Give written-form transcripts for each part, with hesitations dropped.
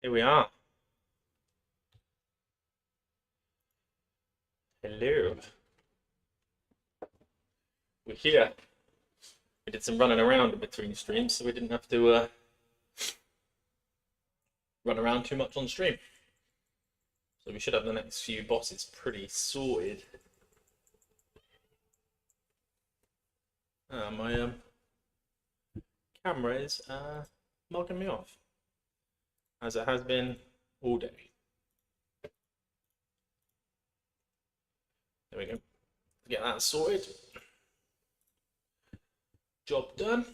Here we are. Hello. We're here. We did some running around in between streams, so we didn't have to run around too much on stream. So we should have the next few bosses pretty sorted. My camera is mugging me off, as it has been all day. There we go. Get that sorted. Job done.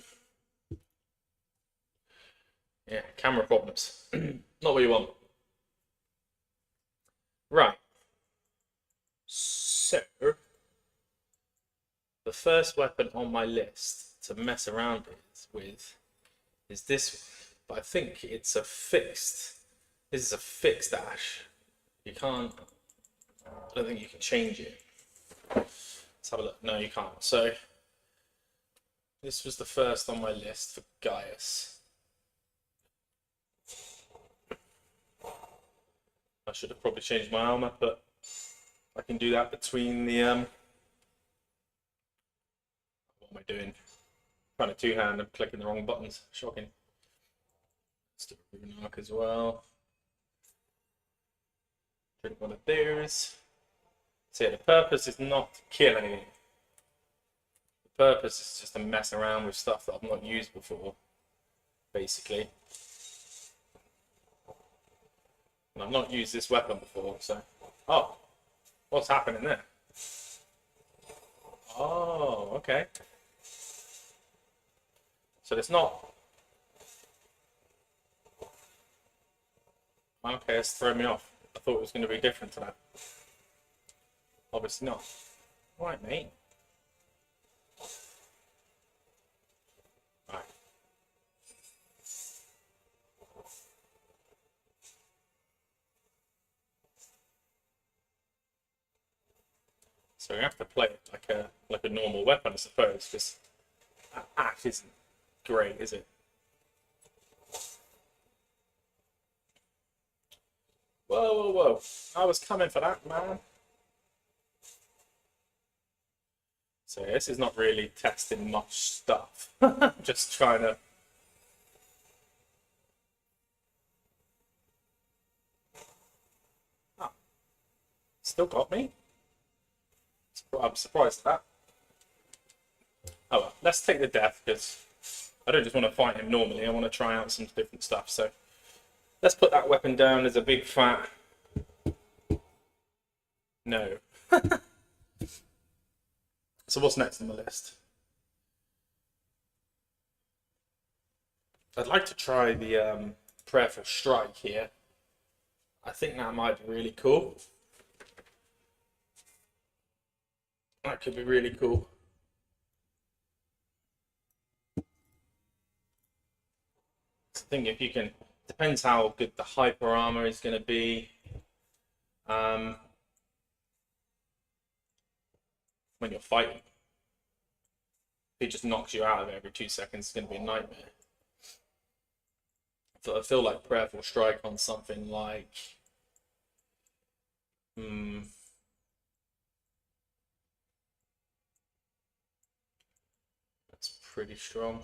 Yeah, camera problems. Not what you want. Right. So, the first weapon on my list to mess around with is this one. But I think it's a fixed. This is a fixed dash. You can't. I don't think you can change it. Let's have a look. No, you can't. So, this was the first on my list for Gaius. I should have probably changed my armor, but I can do that between the what am I doing? Trying to two-hand and clicking the wrong buttons. Shocking. Let's do a rune arc as well. Drink one of theirs. So yeah, the purpose is not to kill anything. The purpose is just to mess around with stuff that I've not used before, basically. And I've not used this weapon before, so... Oh! What's happening there? Oh, okay. So it's not... Okay, it's thrown me off. I thought it was going to be different to that. Obviously not. Right, mate. Right. So we have to play it like a normal weapon, I suppose, because that axe isn't great, is it? Whoa, whoa, whoa. I was coming for that, man. So this is not really testing much stuff. Just trying to... Oh. Still got me? I'm surprised at that. Oh well, let's take the death, because I don't just want to fight him normally, I want to try out some different stuff. So let's put that weapon down as a big fat... No. So what's next on the list? I'd like to try the Prayerful Strike here. I think that might be really cool. That could be really cool. I think if you can... Depends how good the hyper armor is going to be. When you're fighting. If he just knocks you out of it every 2 seconds, it's going to be a nightmare. I feel like Prayerful Strike on something like... That's pretty strong.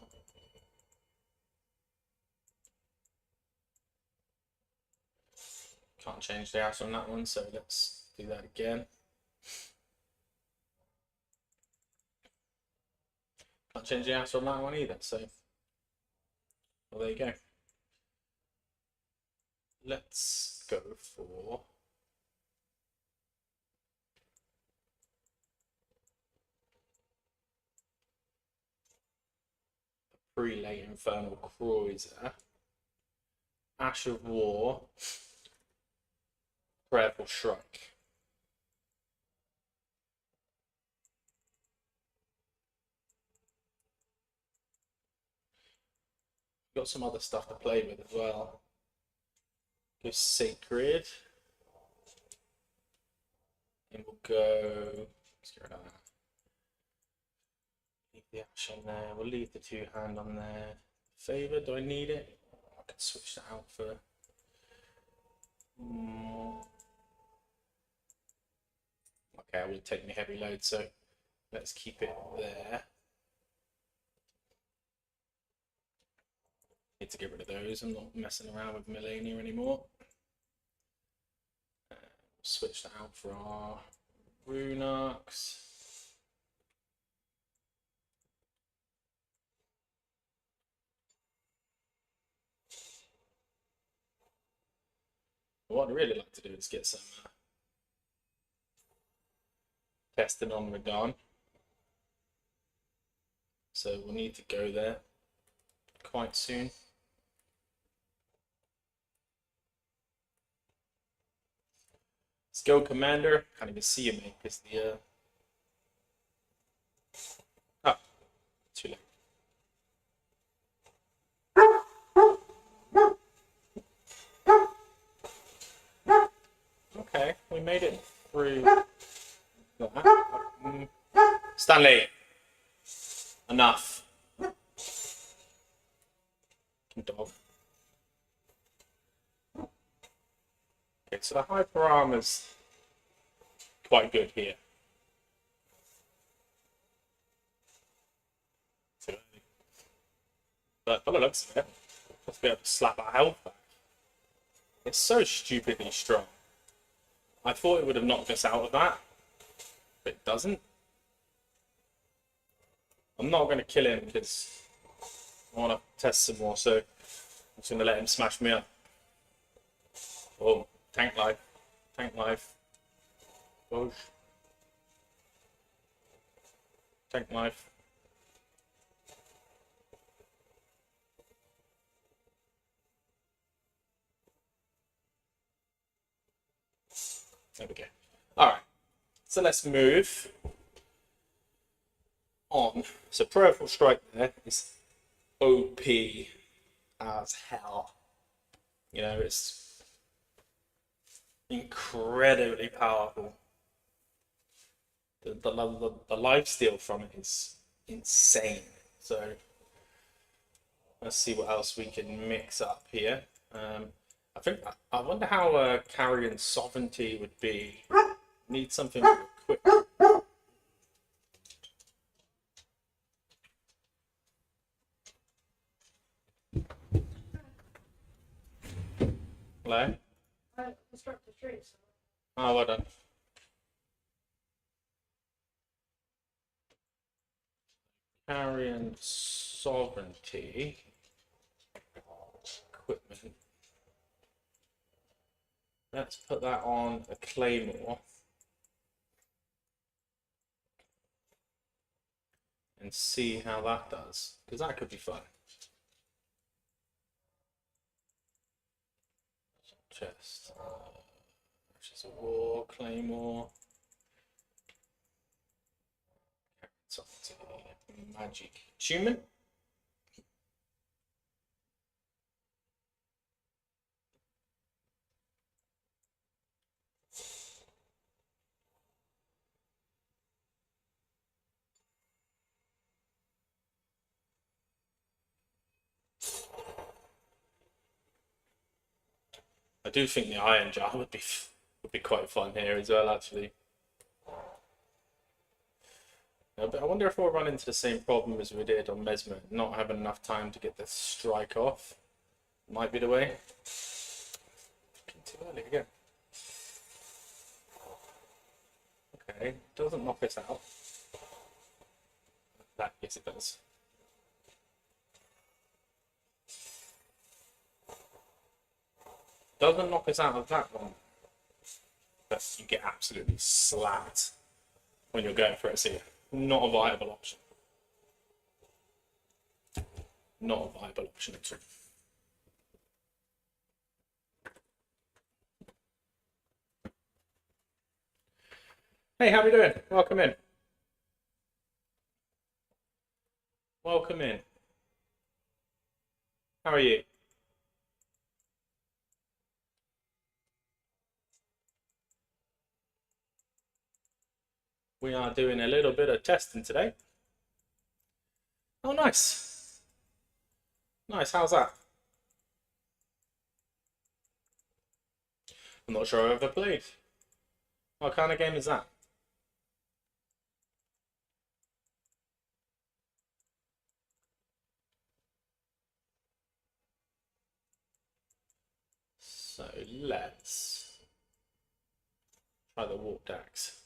Can't change the ass on that one, so let's do that again. Can't change the ass on that one either, so well, there you go. Let's go for the Prelate Infernal Cruiser, Ash of War, Prayerful Strike. Got some other stuff to play with as well. Go Sacred. And we'll go... Let's get rid of that. Leave the Ash on there. We'll leave the two-hand on there. Favor, do I need it? I could switch that out for Okay, I will take my heavy load, so let's keep it there. Need to get rid of those. I'm not messing around with Melania anymore. Switch that out for our Runarks. What I'd really like to do is get some testing on Radon. So we'll need to go there quite soon. Let's go, Commander. Can't even see you, mate, because the oh, too late. Okay, we made it through that. Stanley, enough. Dog. Okay, so the hyper armor's quite good here. But by the looks of it, let's be able to slap our health back. It's so stupidly strong. I thought it would have knocked us out of that, but it doesn't. I'm not going to kill him because I want to test some more, so I'm just going to let him smash me up. Oh, tank life. Tank life. Whoosh. Tank life. There we go. Alright, so let's move on. So Powerful Strike there is OP as hell. You know, it's incredibly powerful. The lifesteal from it is insane. So let's see what else we can mix up here. I wonder how Carrion Sovereignty would be. Need something quick. Hello? Oh, well done. Carrion Sovereignty. Equipment. Let's put that on a Claymore. And see how that does. Because that could be fun. Chest. Ashes of War, Claymore. Magic Human. I do think the Iron Jar would be quite fun here as well, actually. But I wonder if we'll run into the same problem as we did on Mesmer, not having enough time to get the strike off. Might be the way. Too early again. Okay, doesn't knock us out. That, yes, it does. Doesn't knock us out of that one. But you get absolutely slapped when you're going for it, so yeah, not a viable option. Not a viable option at all. Hey, how are we doing? Welcome in. Welcome in. How are you? We are doing a little bit of testing today. Oh, nice. Nice, how's that? I'm not sure I've ever played. What kind of game is that? So let's try the warp dax.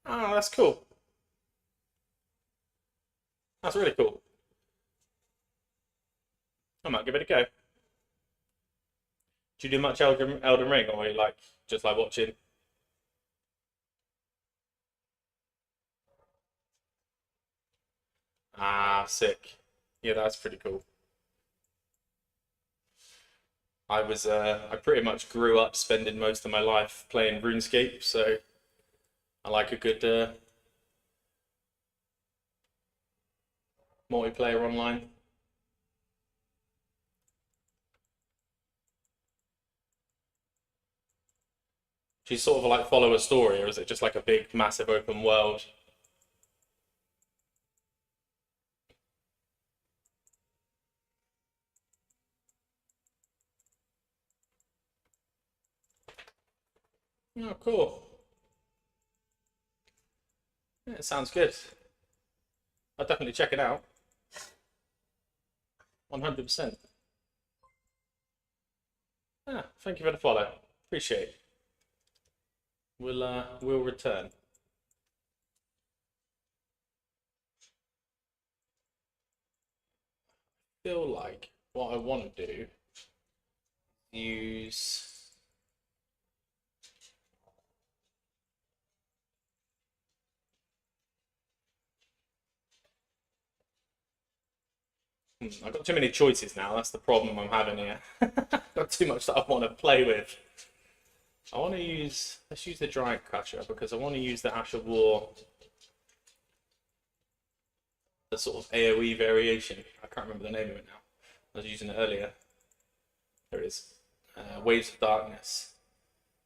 Oh, that's cool. That's really cool. I might give it a go. Do you do much Elden Ring, or are you like just like watching? Ah, sick. Yeah, that's pretty cool. I pretty much grew up spending most of my life playing RuneScape, so I like a good multiplayer online. Do you sort of like follow a story, or is it just like a big, massive open world? Oh, cool. Yeah, it sounds good. I'll definitely check it out. 100%. Ah, thank you for the follow. Appreciate it. We'll return. Feel like what I want to do use I've got too many choices now. That's the problem I'm having here. I've got too much that I want to play with. I want to use. Let's use the Giant Crusher because I want to use the Ash of War, the sort of AoE variation. I can't remember the name of it now. I was using it earlier. There it is. Waves of Darkness.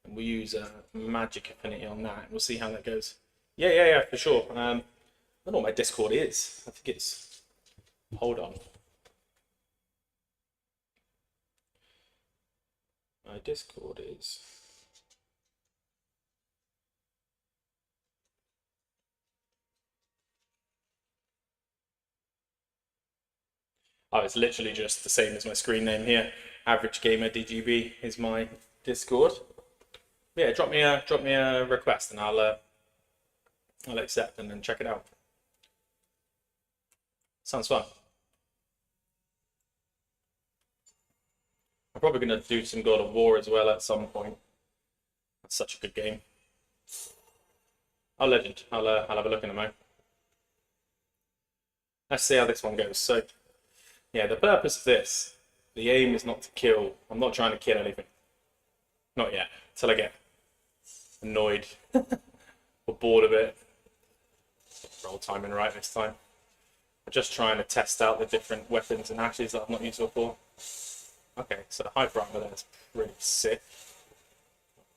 And we use Magic Affinity on that. We'll see how that goes. Yeah, for sure. I don't know what my Discord is. I think it's. Hold on. My Discord is. Oh, it's literally just the same as my screen name here. AveragegamerDGB is my Discord. Yeah, drop me a request and I'll accept and then check it out. Sounds fun. I'm probably gonna do some God of War as well at some point. That's such a good game. Oh, legend. I'll have a look in a moment. Let's see how this one goes. So, yeah, the purpose of this, the aim is not to kill. I'm not trying to kill anything. Not yet. Until I get annoyed or bored of it. Roll timing right this time. I'm just trying to test out the different weapons and ashes that I've not used before. Okay, so the Hyper Armor there is pretty sick.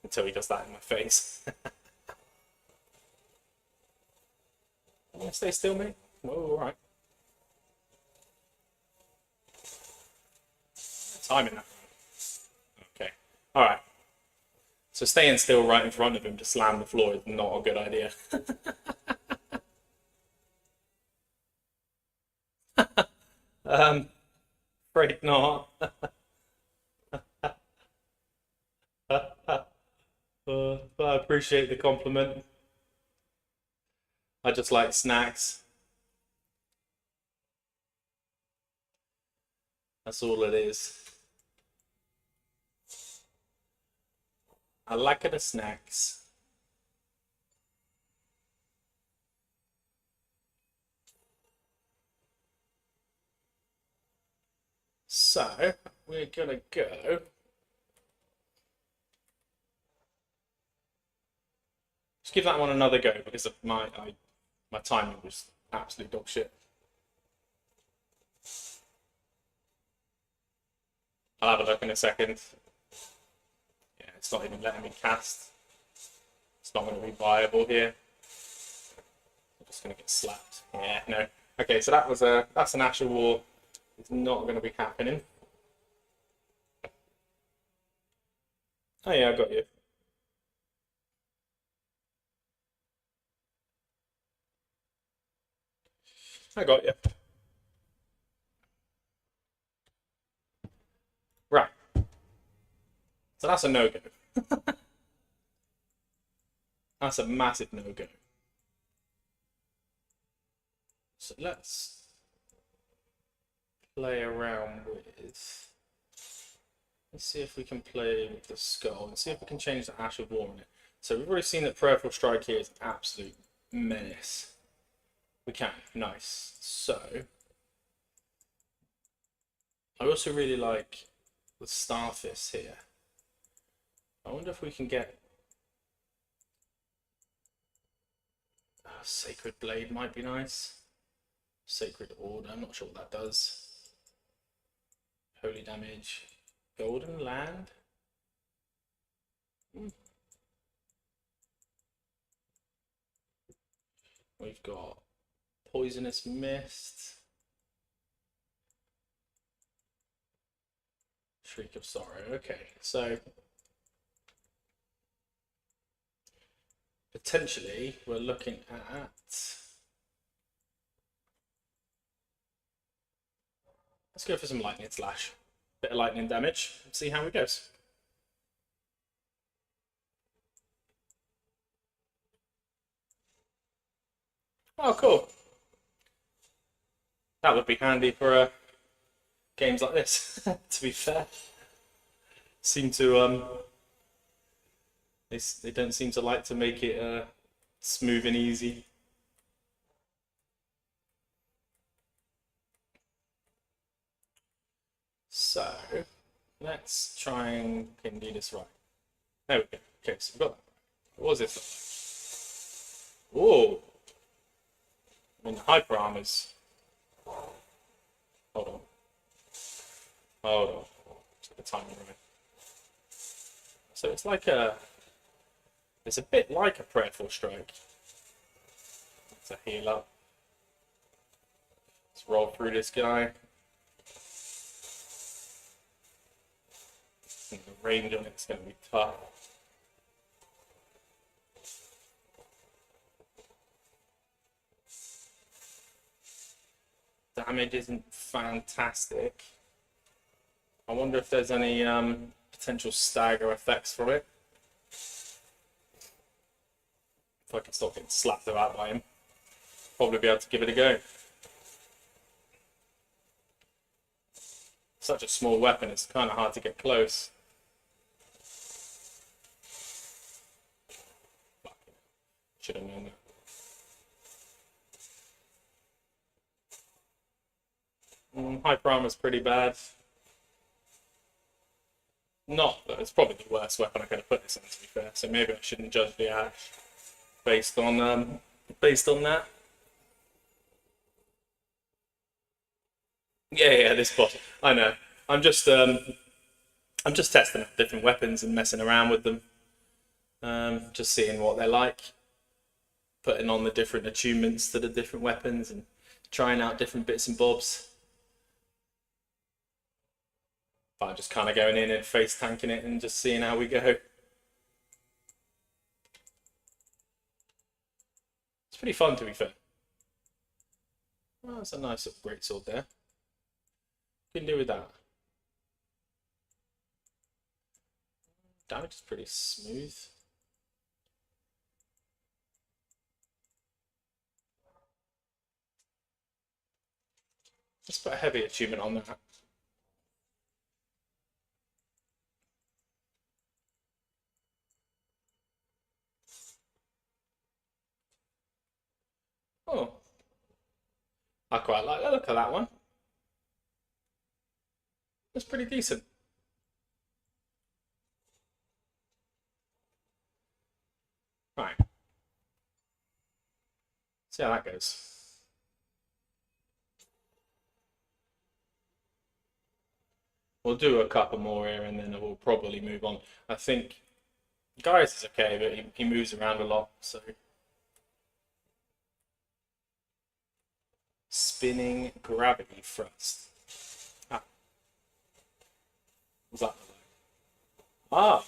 Until he does that in my face. Stay still, mate. Whoa, alright. Timing that. Okay. Alright. So staying still right in front of him to slam the floor is not a good idea. Afraid not. But I appreciate the compliment. I just like snacks. That's all it is. I like the snacks. So we're gonna go. Just give that one another go because of my timing was absolute dog shit. I'll have a look in a second. Yeah, it's not even letting me cast. It's not going to be viable here. I'm just going to get slapped. Yeah, no. Okay, so that's an Ash of War. It's not going to be happening. Oh yeah, I got you. I got you. Right. So that's a no-go. That's a massive no-go. So let's play around with... Let's see if we can play with the skull and see if we can change the Ash of War on it. So we've already seen that Prayerful Strike here is an absolute menace. We can. Nice. So I also really like the Starfist here. I wonder if we can get Sacred Blade might be nice. Sacred Order, I'm not sure what that does. Holy damage. Golden Land. We've got Poisonous Mist. Shriek of Sorrow. Okay, so potentially we're looking at... Let's go for some Lightning Slash. Bit of lightning damage. See how it goes. Oh, cool. That would be handy for games like this, to be fair. Seem to they don't seem to like to make it smooth and easy. So let's try and do this right. There we go. Okay, so we've got that. What was this? Oh, I mean, hyper armors. Hold on. Hold on. Get the timing right. So it's like it's a bit like a Prayerful Strike. It's a heal up. Let's roll through this guy. And the range on it's going to be tough. Damage isn't fantastic. I wonder if there's any potential stagger effects from it. If I can stop getting slapped about by him, probably be able to give it a go. Such a small weapon, it's kind of hard to get close. Should have known that. Hyper armor's pretty bad. Not that it's probably the worst weapon I could have put this in, to be fair. So maybe I shouldn't judge the Ash based on that. Yeah, this bot. I know. I'm just testing out different weapons and messing around with them. Just seeing what they're like. Putting on the different attunements to the different weapons and trying out different bits and bobs. But I'm just kind of going in and face tanking it and just seeing how we go. It's pretty fun, to be fair. Well, that's a nice little greatsword there. What can you do with that? Damage is pretty smooth. Let's put a heavy attunement on that. Oh, I quite like the look of that one. That's pretty decent. Right. See how that goes. We'll do a couple more here and then we'll probably move on. I think Gaius is okay, but he moves around a lot, so. Spinning gravity thrust. Ah. What's that? Ah.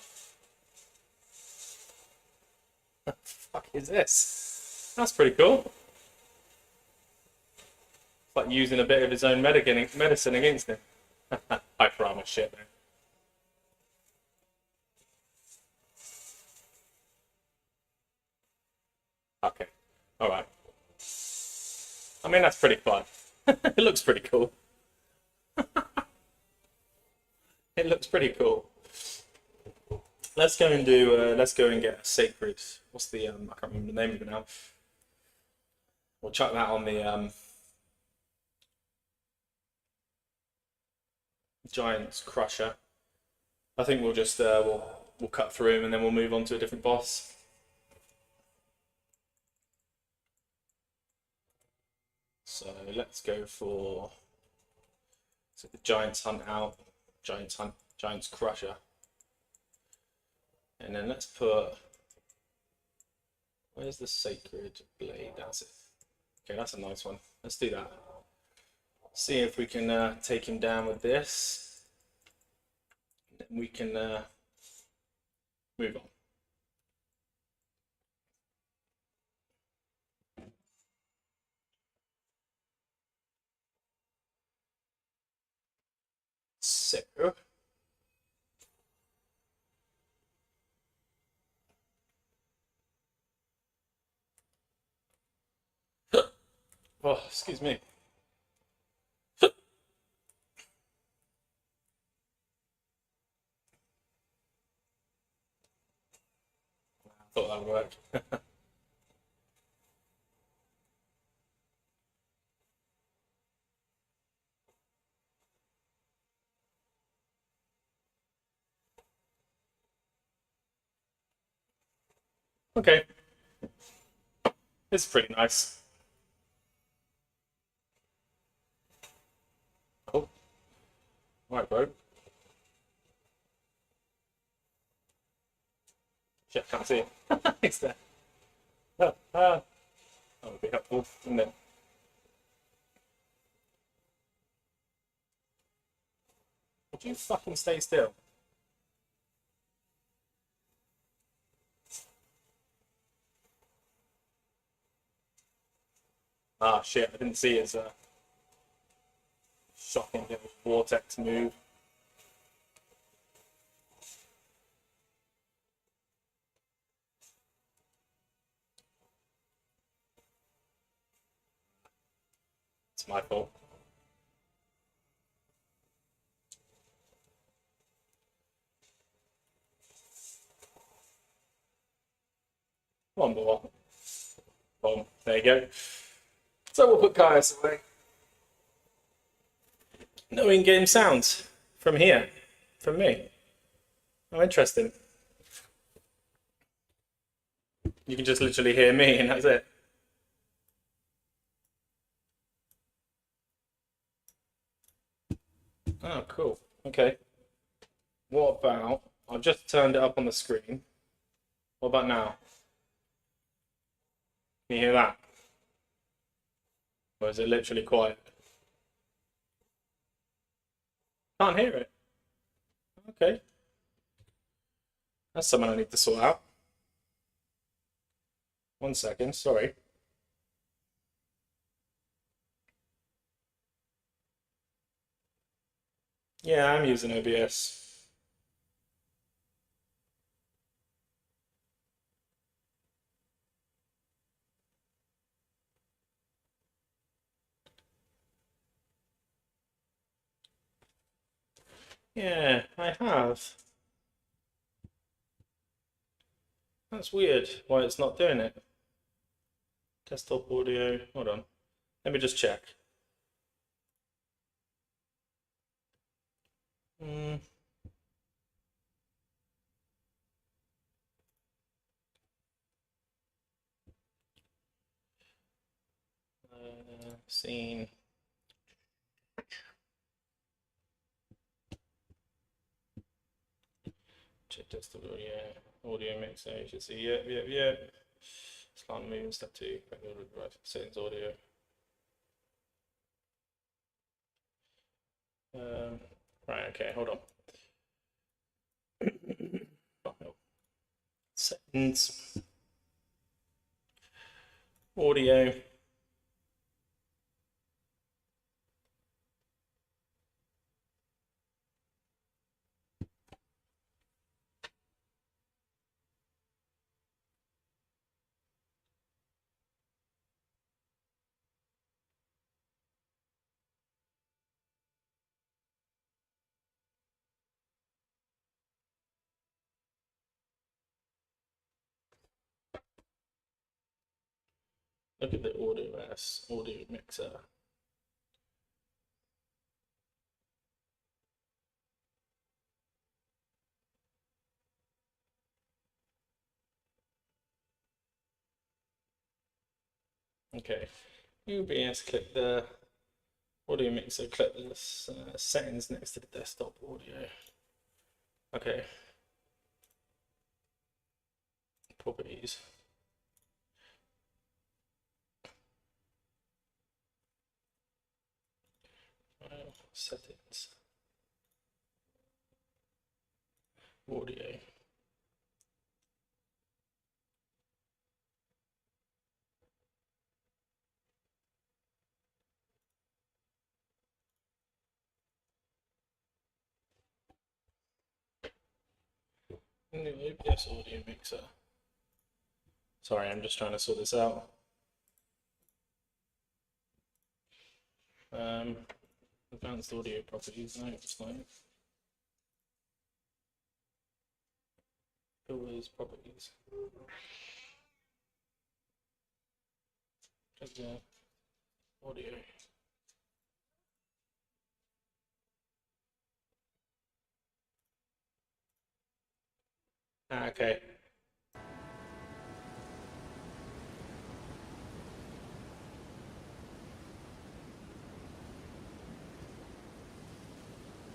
is this? That's pretty cool. It's like using a bit of his own medicine against him. Hyper armor shit, man. Okay, all right. I mean, that's pretty fun. It looks pretty cool. It looks pretty cool. Let's go and do. Let's go and get a sacred. What's the? I can't remember the name of it now. We'll chuck that on the Giant's Crusher. I think we'll just we'll cut through him and then we'll move on to a different boss. So let's go for the Giant's Hunt out, Giant's Crusher, and then let's put. Where's the Sacred Blade? That's it. Okay, that's a nice one. Let's do that. See if we can take him down with this. Then we can move on. So. Oh, excuse me. Thought that would work. Okay. It's pretty nice. Oh. Alright, bro. Shit, I can't see it. It's there. That would be helpful, wouldn't it? Would you fucking stay still? Ah, shit, I didn't see his shocking little vortex move. It's my fault. One more. Boom. There you go. So we'll put Caius away. No in-game sounds from here, from me. Oh, interesting. You can just literally hear me and that's it. Oh, cool. Okay. What about, I've just turned it up on the screen. What about now? Can you hear that? Or is it literally quiet? Can't hear it. Okay. That's something I need to sort out. 1 second, sorry. Yeah, I'm using OBS. Yeah, I have. That's weird why it's not doing it. Desktop audio, hold on. Let me just check. Scene. Check desktop audio mixer, you should see, yeah. Slant moving, step 2, settings audio. Right, okay, hold on. Oh, no. Settings. audio. Look at the audio mixer. Okay, OBS, click the audio mixer, click the settings next to the desktop audio. Okay. Properties. Settings. Audio. New OBS audio mixer. Sorry, I'm just trying to sort this out. Advanced audio properties. No, it's not. Filters, properties. Check the audio. Okay.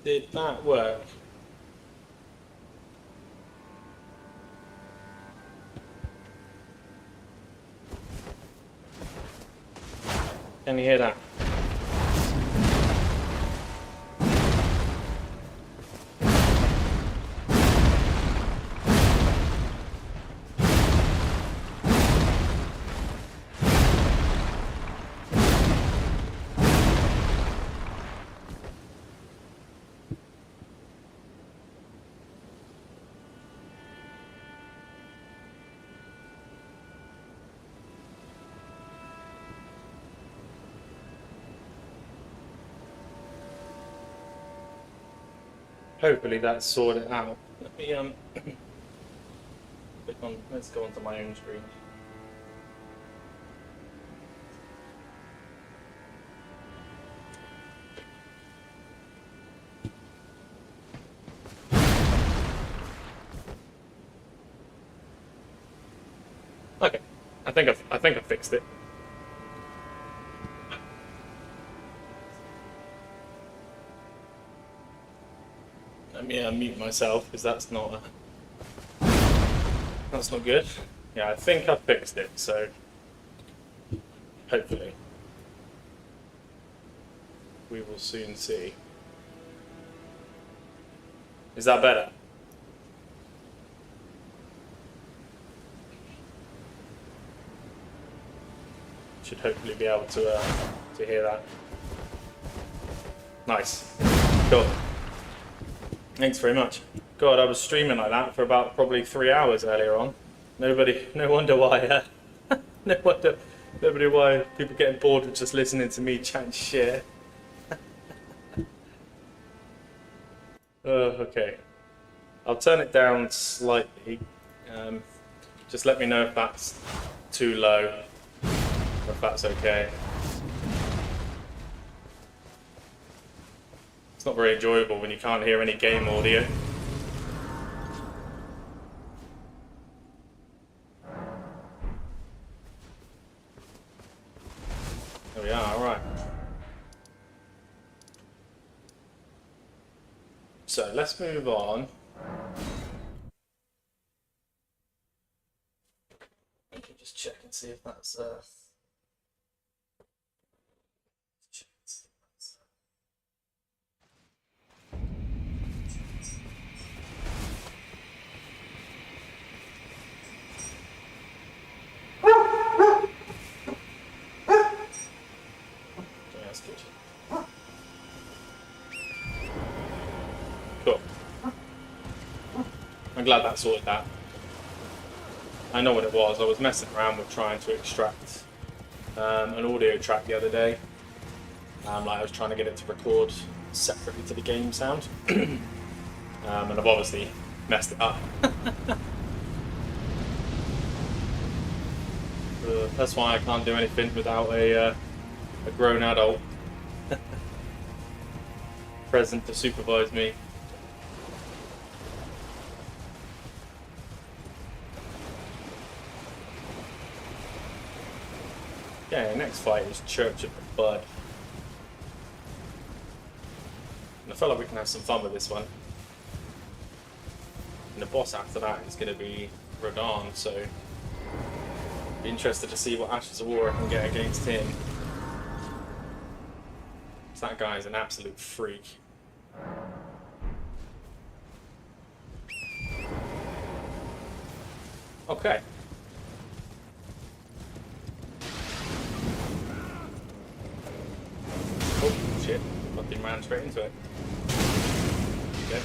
Did that work? Can you hear that? Hopefully that's sorted out. Let me click on, let's go onto my own screen. Okay, I think I fixed it. Let me mute myself because that's not good. Yeah, I think I fixed it. So hopefully we will soon see. Is that better? Should hopefully be able to hear that. Nice. Cool. Thanks very much. God, I was streaming like that for about probably 3 hours earlier on. No wonder why. Nobody why people getting bored with just listening to me chat shit. Okay. I'll turn it down slightly. Just let me know if that's too low, or if that's okay. It's not very enjoyable when you can't hear any game audio. There we are, alright. So let's move on. Let me just check and see if that's I'm glad that sorted that. I know what it was. I was messing around with trying to extract an audio track the other day. Like I was trying to get it to record separately to the game sound. And I've obviously messed it up. That's why I can't do anything without a grown adult present to supervise me. Okay, next fight is Church of the Bud. And I feel like we can have some fun with this one. And the boss after that is going to be Rodan, so be interested to see what Ashes of War can get against him. That guy is an absolute freak. Okay. Oh shit! Fucking ran straight into it. Okay.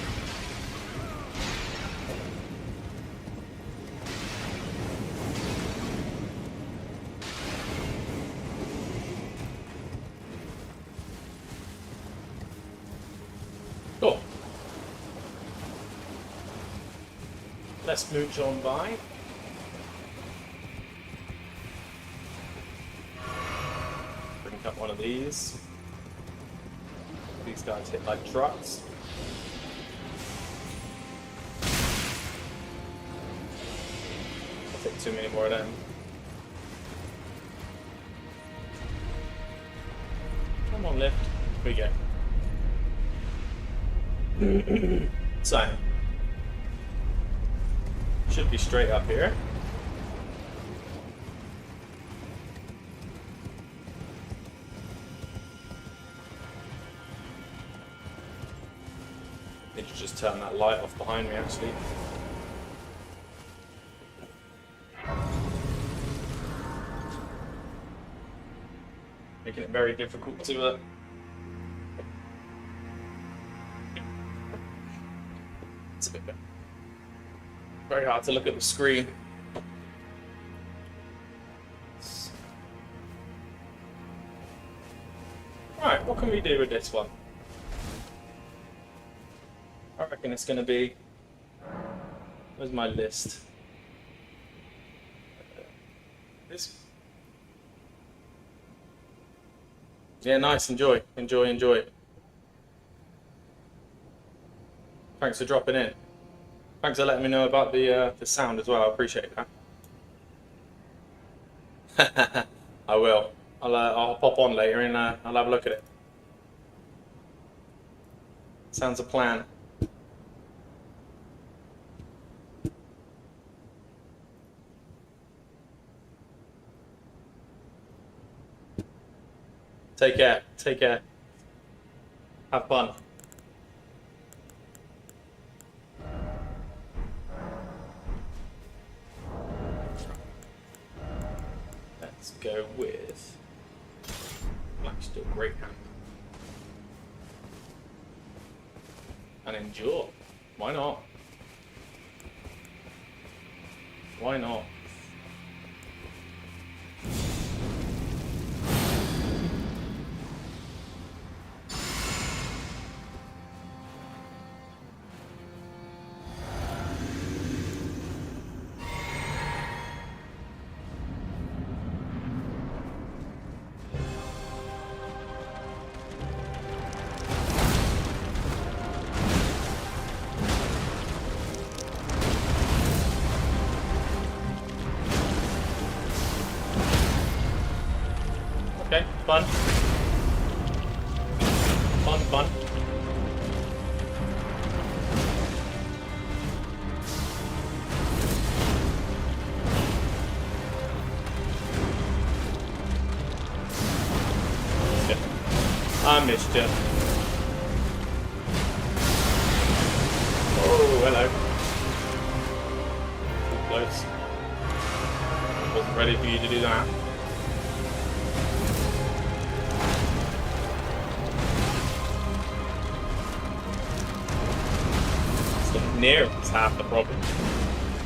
Cool. Let's mooch on by. Bring up one of these. These guys hit like trucks. I'll take too many more of them. Come on, lift. Here we go. So, should be straight up here. Need to just turn that light off behind me, actually. Making it very difficult to it's a bit very hard to look at the screen. Right, what can we do with this one? I reckon it's going to be... Where's my list? This. Yeah, nice. Enjoy. Enjoy. Thanks for dropping in. Thanks for letting me know about the sound as well. I appreciate that. I will. I'll pop on later and I'll have a look at it. Sounds a plan. Take care. Take care. Have fun. Let's go with Black Steel Great Hand. And endure. Why not? Why not? Okay, fun. Fun. I missed you. Oh, hello. Too close. Wasn't ready for you to do that. near it is half the problem.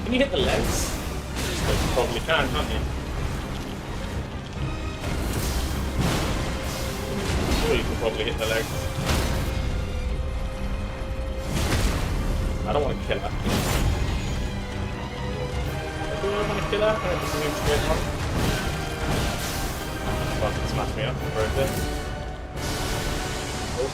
Can you hit the legs? You probably can, can't you? I'm sure you can probably hit the legs. I don't want to kill her. Do I want to kill her? I just move straight on. Fucking smash me up for a bit. Oh.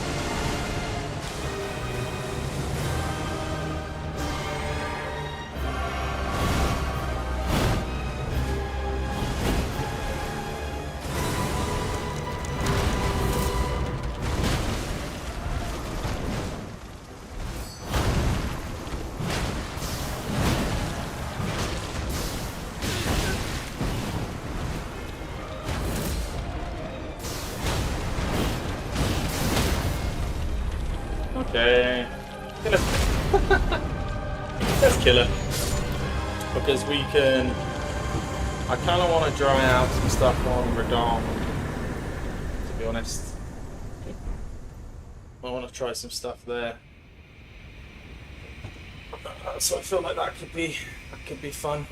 Okay, let's kill her, because we can. I kind of want to dry out some stuff on Radon, to be honest. I want to try some stuff there, so I feel like that could be fun.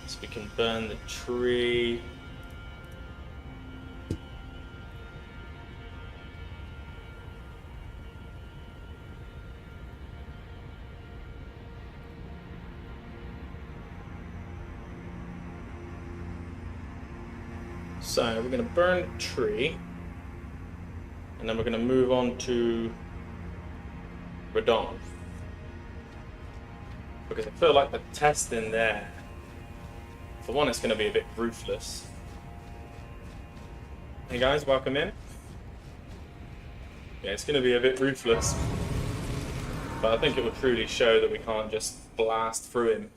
So we can burn the tree. So we're going to burn the tree, and then we're going to move on to Radon, because I feel like the test in there, for one, it's going to be a bit ruthless. Hey guys, welcome in. Yeah, it's going to be a bit ruthless, but I think it will truly show that we can't just blast through him,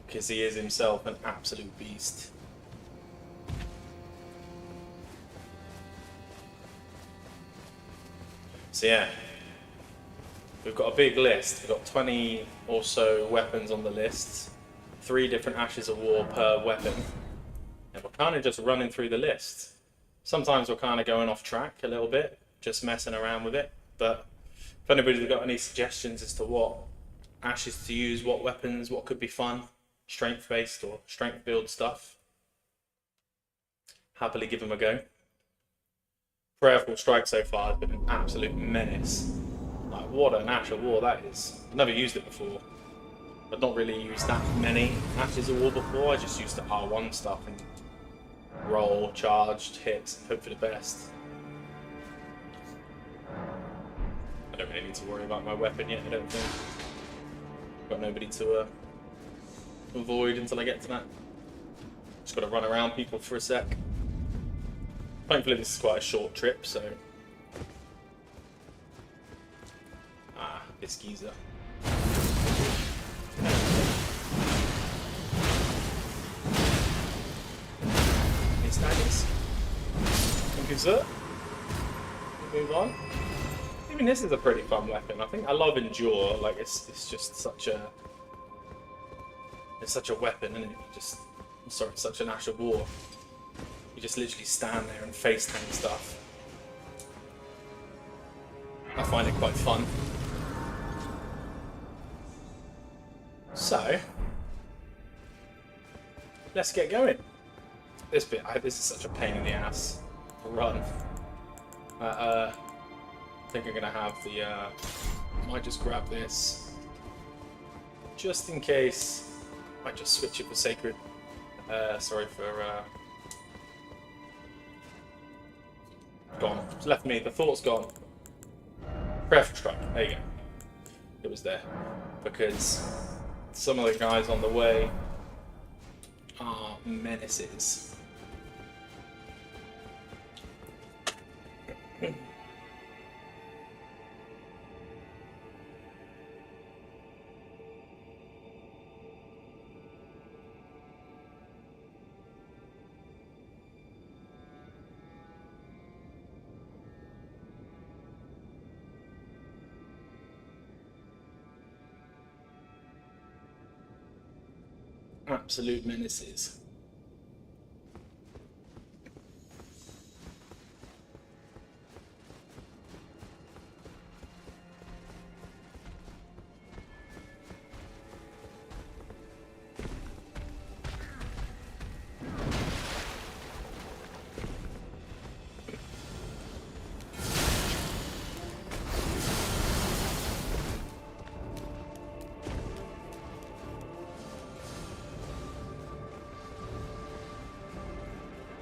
because he is himself an absolute beast. So yeah, we've got a big list. We've got 20 or so weapons on the list, 3 different Ashes of War per weapon, and we're kind of just running through the list. Sometimes we're kind of going off track a little bit, just messing around with it, but if anybody's got any suggestions as to what Ashes to use, what weapons, what could be fun, strength-based or strength-build stuff, happily give them a go. Prayerful Strike so far has been an absolute menace. Like, what an Ash of War that is. I've never used it before. I've not really used that many Ashes of War before. I just used the R1 stuff and roll, charged, hits, hope for the best. I don't really need to worry about my weapon yet, I don't think. Got nobody to avoid until I get to that. Just got to run around people for a sec. Thankfully this is quite a short trip, so... Ah, this geezer. Hey, Staggers. Thank you, sir. Move on. Even this is a pretty fun weapon. I think I love Endure. Like, it's just such a... It's such a weapon, isn't it? Sorry, it's such an Ash of War. You just literally stand there and face tank stuff. I find it quite fun. So, let's get going. This bit, this is such a pain in the ass to run. I think I'm gonna have the. Might just grab this, just in case. Might just switch it for Sacred. Sorry for. Gone. It's left me. The thought's gone. Prayerful Strike. There you go. It was there. Because some of the guys on the way are menaces. Absolute menaces.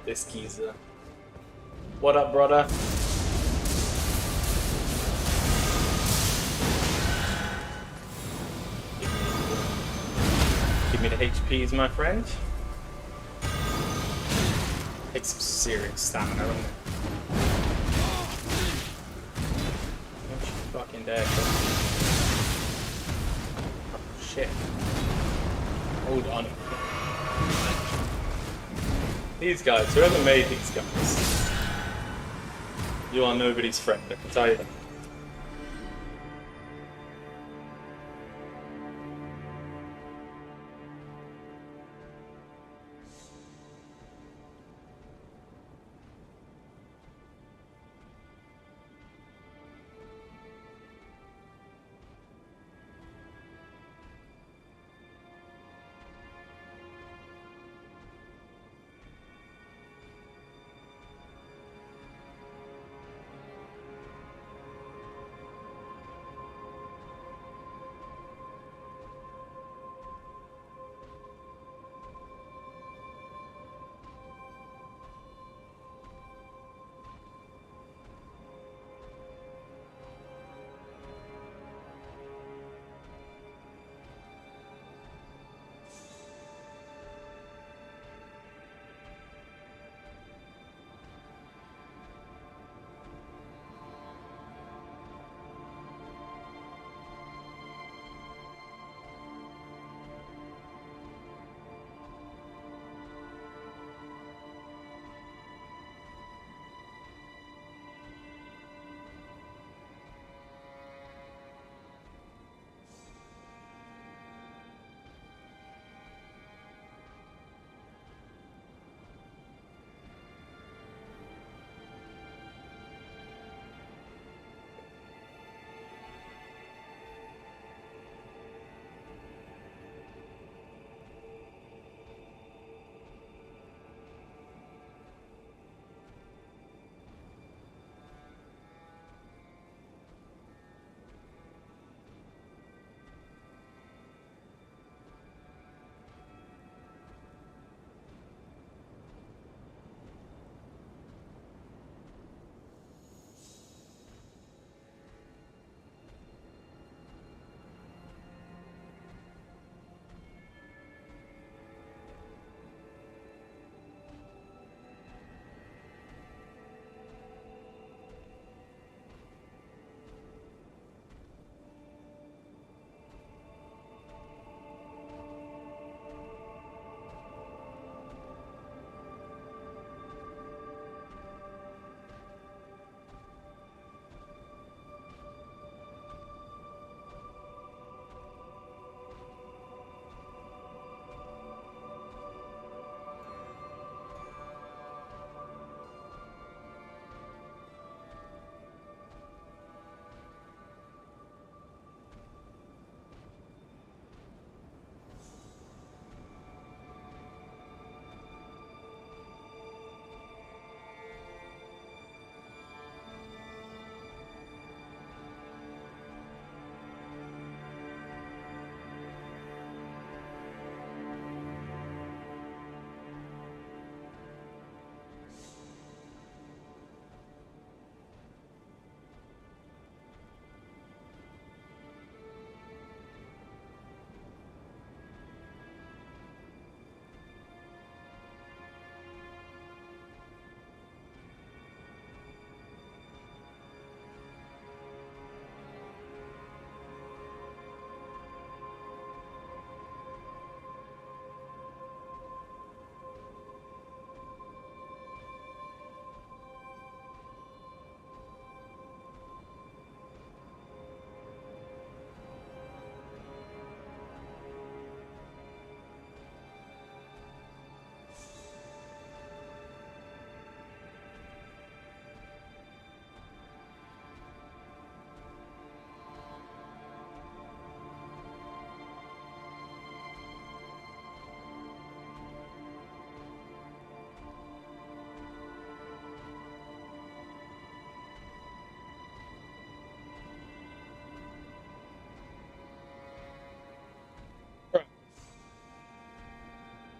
this geezer. What up, brother? Give me the HPs, my friend. Takes some serious stamina, doesn't it? Oh, she's fucking dead. Oh, shit. Hold on. These guys, whoever made these guys, you are nobody's friend, I can tell you that.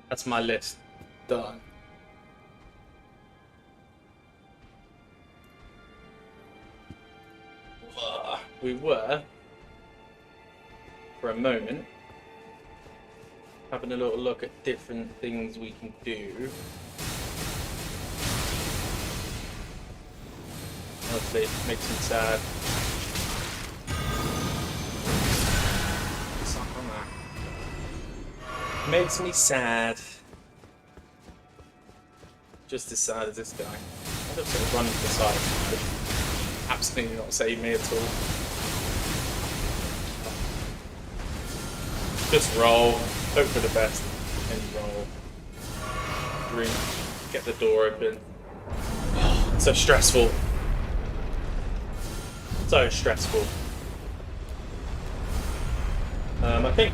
That's my list. Done. we were, for a moment, having a little look at different things we can do. Honestly, it makes me sad. Suck on that. Makes me sad. Just as sad as this guy. I just sort of run to the side. Absolutely not save me at all. Just roll. Hope for the best. And roll. Drink. Get the door open. So stressful. So stressful. I think.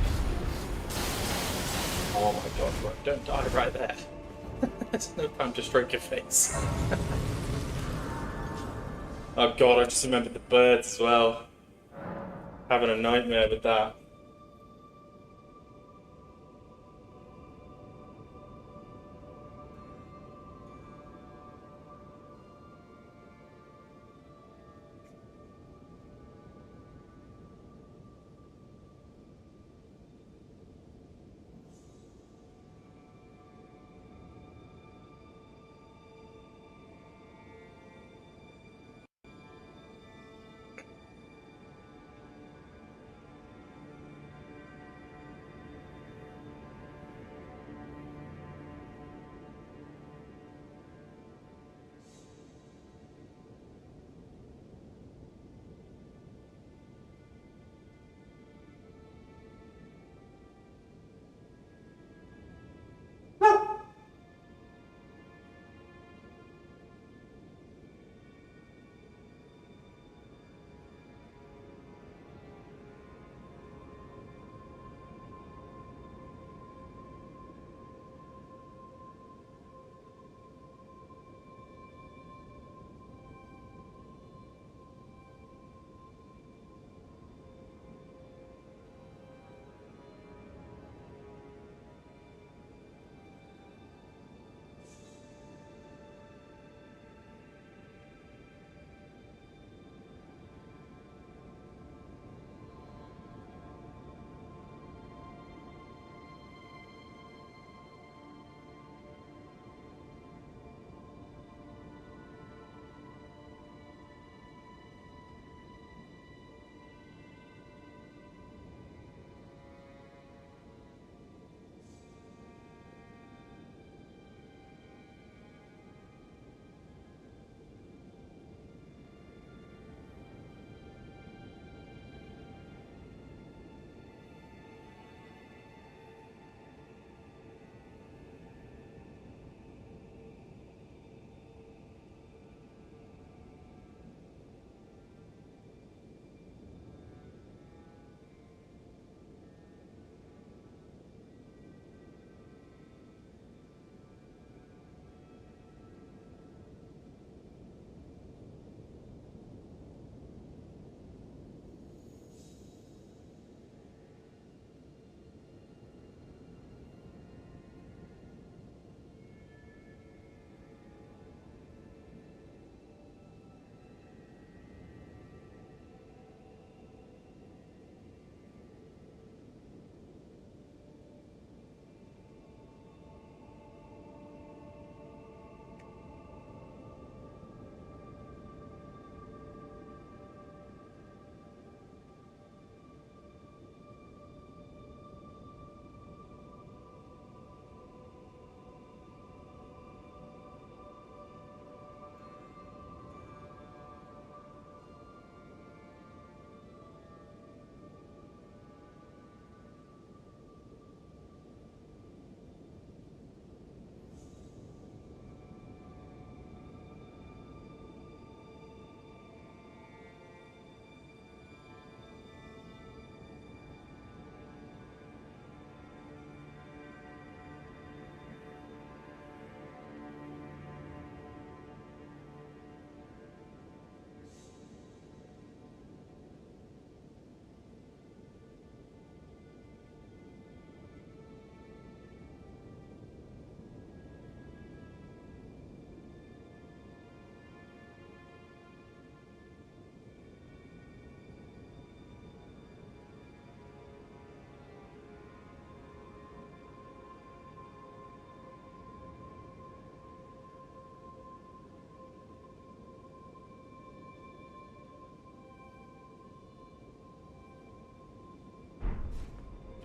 Oh my god, right, don't die right there. There's no time to stroke your face. Oh god, I just remembered the birds as well. Having a nightmare with that.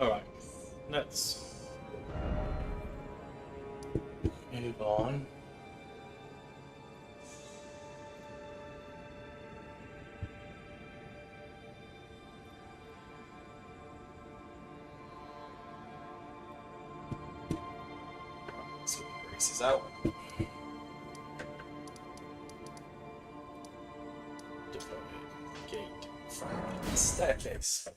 Alright, let's move on. Let's get the greases out. Gate from the staircase.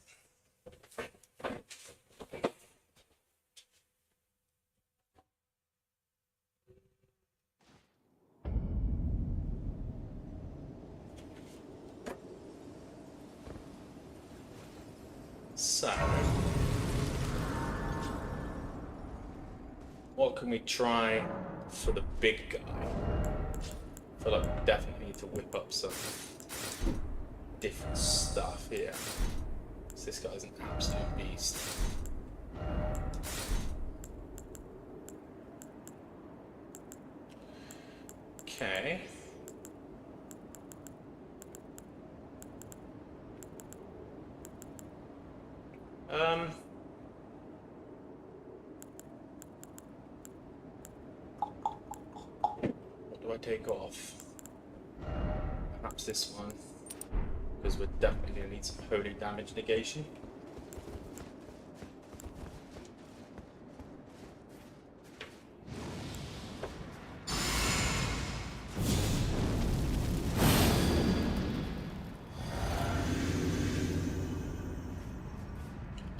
So, what can we try for the big guy? I feel like we definitely need to whip up some different stuff here. So this guy's an absolute beast. Okay. What do I take off? Perhaps this one, because we're definitely going to need some holy damage negation.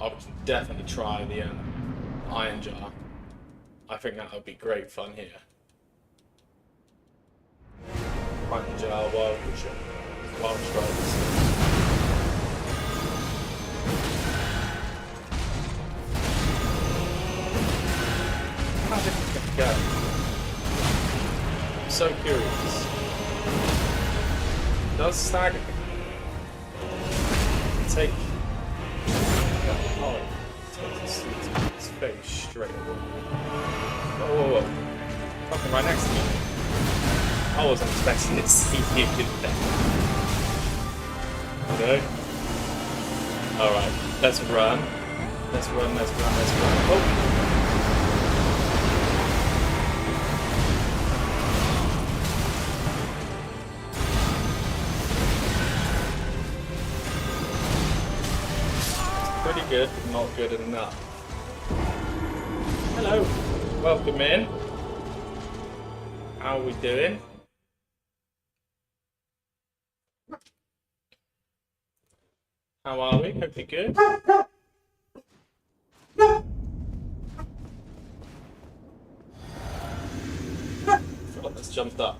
I would definitely try the iron jar. I think that would be great fun here. Iron jar, wild strikes. How did it go? I'm so curious. It does stagger me. Take his face straight away. Whoa. Fucking right next to me. I wasn't expecting to see you there. Okay. Alright, let's run. Let's run. Oh! Pretty good, but not good enough. Hello, welcome in. How are we doing? How are we? Hope you're good. I feel like that's jumped up.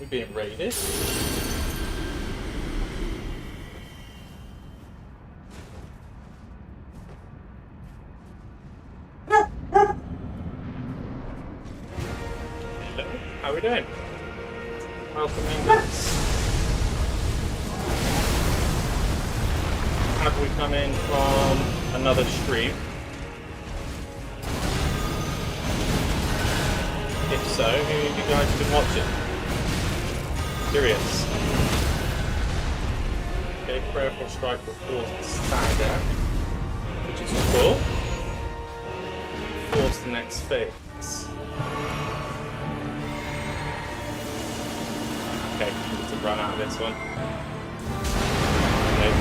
We're being raided. Hello, how are we doing? Welcome in, guys. Have we come in from another stream? If so, who have you guys been watching? Curious. Okay, prayerful strike will force the stagger, which is cool. Force the next phase. Okay, we need to run out of this one. Okay.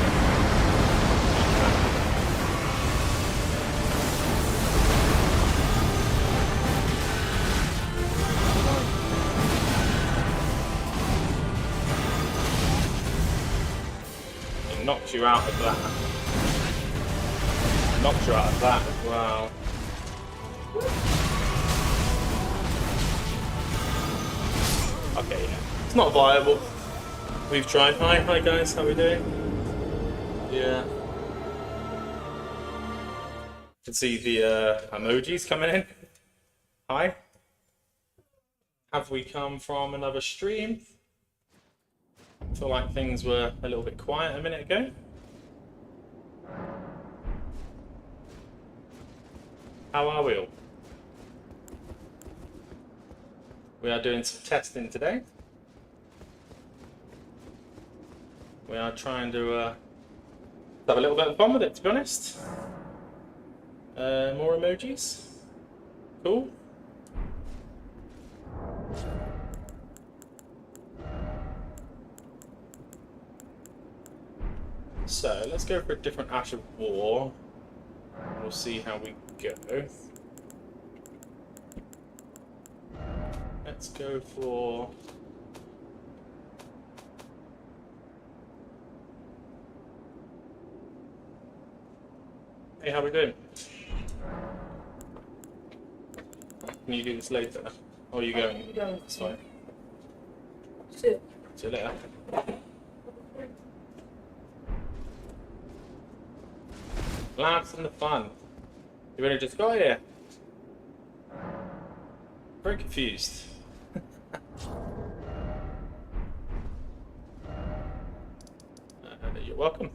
Knocked you out of that. Knocked you out of that as well. Okay, yeah. It's not viable. We've tried. Hi guys, how are we doing? Yeah. Can see the emojis coming in. Hi. Have we come from another stream? I feel like things were a little bit quiet a minute ago. How are we all? We are doing some testing today. We are trying to have a little bit of fun with it, to be honest. More emojis. Cool. So let's go for a different Ash of War. We'll see how we go. Let's go for... Hey, how we doing? Can you do this later? Or are you going? I'm going. That's fine. See See you later. Laughs and the fun. You really just got here. Very confused. You're welcome.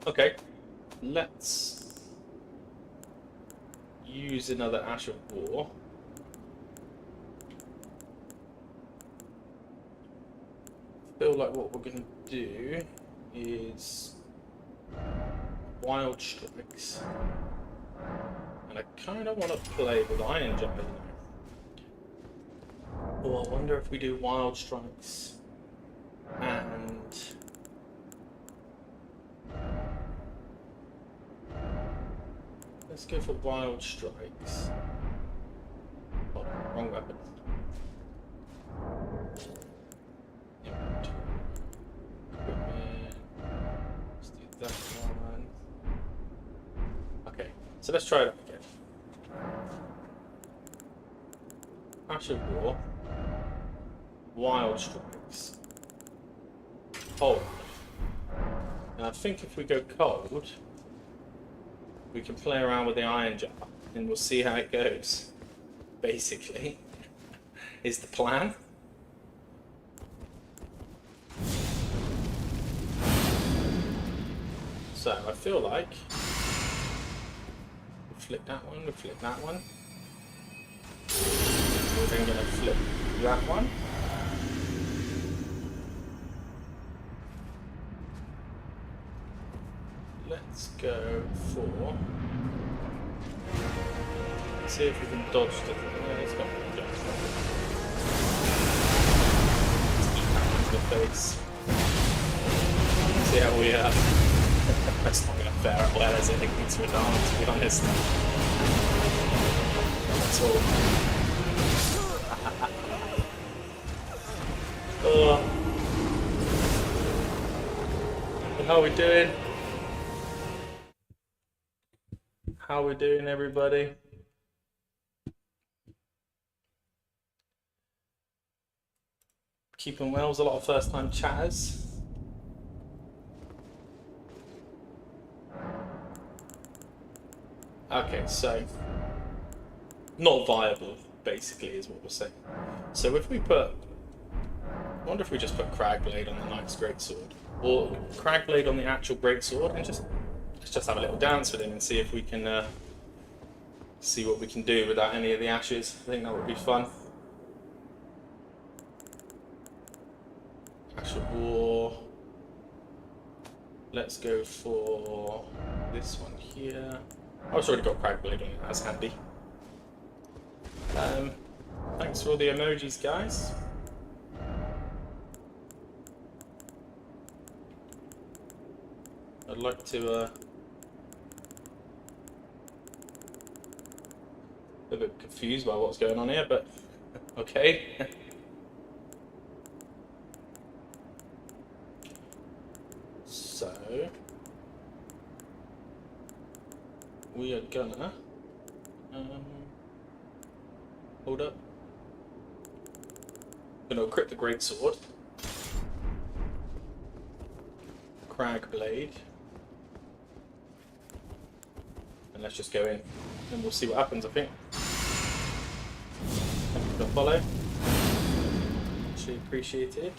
Okay, let's use another Ash of War. I feel like what we're going to do is Wild Strikes. And I kind of want to play with Iron Jab, you know. Oh, I wonder if we do Wild Strikes and... Let's go for Wild Strikes. Oh, wrong weapon. Let's do that one. Okay, so let's try it again. Ash of War. Wild Strikes. Cold. And I think if we go cold, we can play around with the Iron Jar and we'll see how it goes. Basically, is the plan. So I feel like we flip that one, we flip that one. We're then going to flip that one. Let's go for... Let's see if we can dodge the... Let's go for the dodge. Let's eat that into the face. See how we that's not going to fare out well as it thinks we're down, to be honest. That's all. How are we doing? How we doing, everybody? Keeping well. There's a lot of first-time chatters. Okay, so not viable, basically, is what we're saying. So if we put, I wonder if we just put Cragblade on the Knight's Greatsword, or Cragblade on the actual Greatsword, and let's just have a little dance with him and see if we can see what we can do without any of the ashes. I think that would be fun. Ash of War. Let's go for this one here. Oh, it's already got Cragblade on it, that's handy. Thanks for all the emojis, guys. I'd like to a bit confused by what's going on here, but okay. So we are gonna hold up. Gonna equip the Greatsword, Cragblade, and let's just go in and we'll see what happens. I think. Thank you for the follow. Actually appreciated.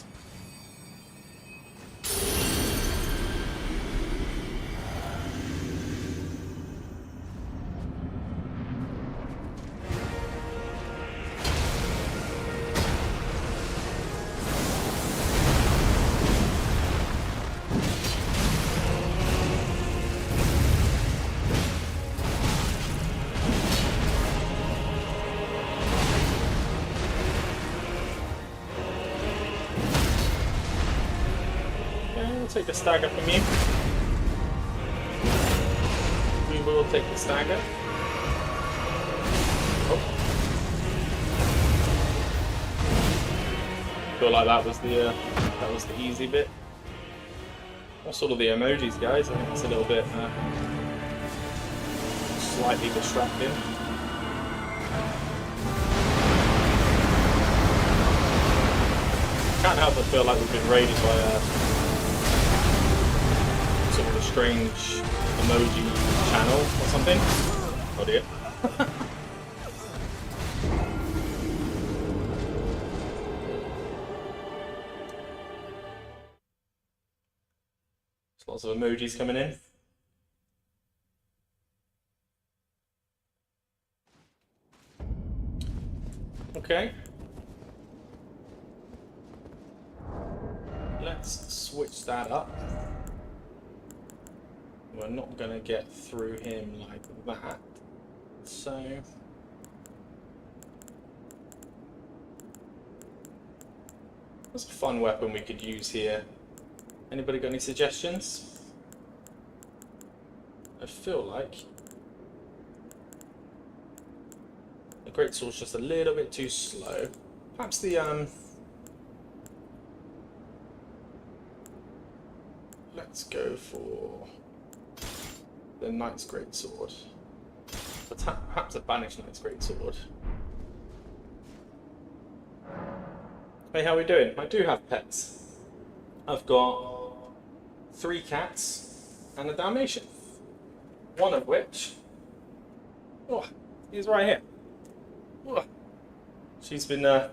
take the stagger from you. We will take the stagger. Oh. Feel like that was the easy bit. What sort of the emojis, guys? I think it's a little bit slightly distracting. Can't help but feel like we've been raided by sort of a strange emoji channel or something. Oh dear. There's lots of emojis coming in. Okay. Let's switch that up. We're not going to get through him like that. So what's a fun weapon we could use here? Anybody got any suggestions? I feel like the greatsword's just a little bit too slow. Perhaps the let's go for the Knight's Greatsword. Perhaps a Banished Knight's Greatsword. Hey, how are we doing? I do have pets. I've got 3 cats and a Dalmatian. One of which, oh, he's right here. Oh, she's been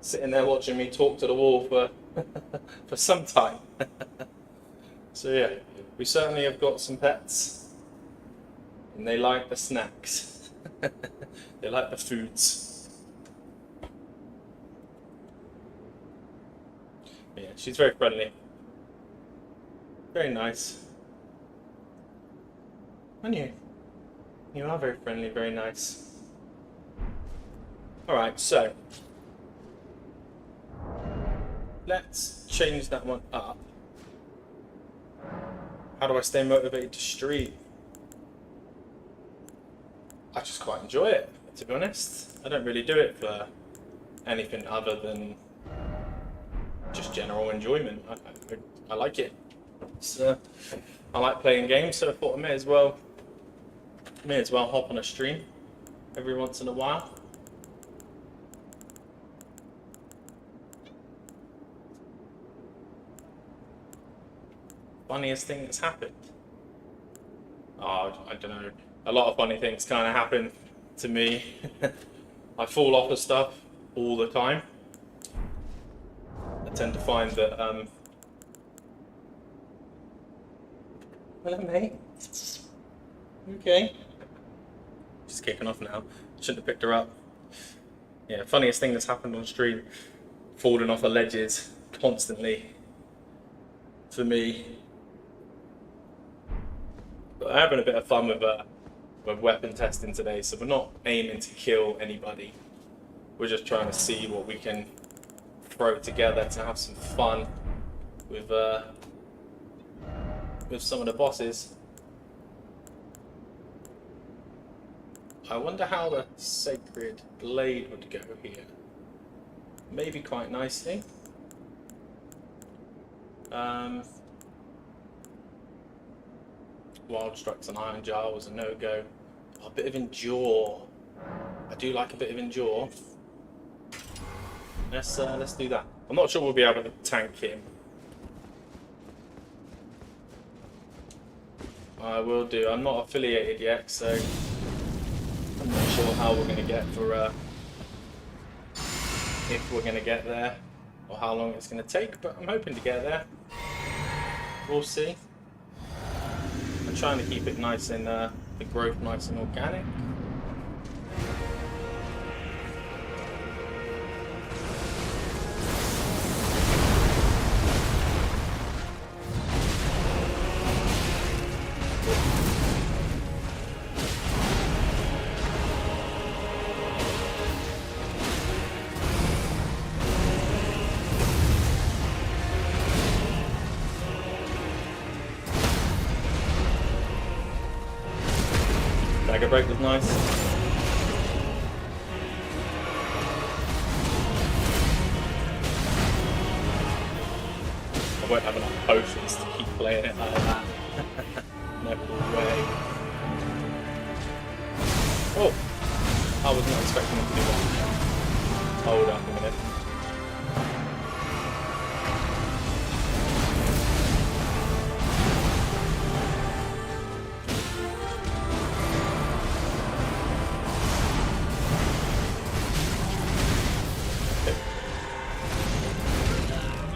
sitting there watching me talk to the wall for for some time. So yeah, we certainly have got some pets, and they like the snacks. They like the foods. But yeah, she's very friendly, very nice. And you are very friendly, very nice. All right, so let's change that one up. How do I stay motivated to stream? I just quite enjoy it, to be honest. I don't really do it for anything other than just general enjoyment. I like it. I like playing games, so I thought I may as well hop on a stream every once in a while. Funniest thing that's happened? Oh, I don't know. A lot of funny things kind of happen to me. I fall off of stuff all the time. I tend to find that, hello mate. Okay. She's kicking off now. Shouldn't have picked her up. Yeah, funniest thing that's happened on stream. Falling off of ledges constantly. For me. But I'm having a bit of fun with weapon testing today, so we're not aiming to kill anybody. We're just trying to see what we can throw together to have some fun with some of the bosses. I wonder how the Sacred Blade would go here. Maybe quite nicely. Wild Strikes and Iron Jar was a no-go. Oh, a bit of Endure. I do like a bit of Endure. Let's do that. I'm not sure we'll be able to tank him. I will do. I'm not affiliated yet, so I'm not sure how we're going to get for if we're going to get there or how long it's going to take, but I'm hoping to get there. We'll see. I'm trying to keep it nice and the growth nice and organic. brake was nice. I won't have enough potions to keep playing it like that. No way. Oh! I was not expecting him to do that. Hold up a minute.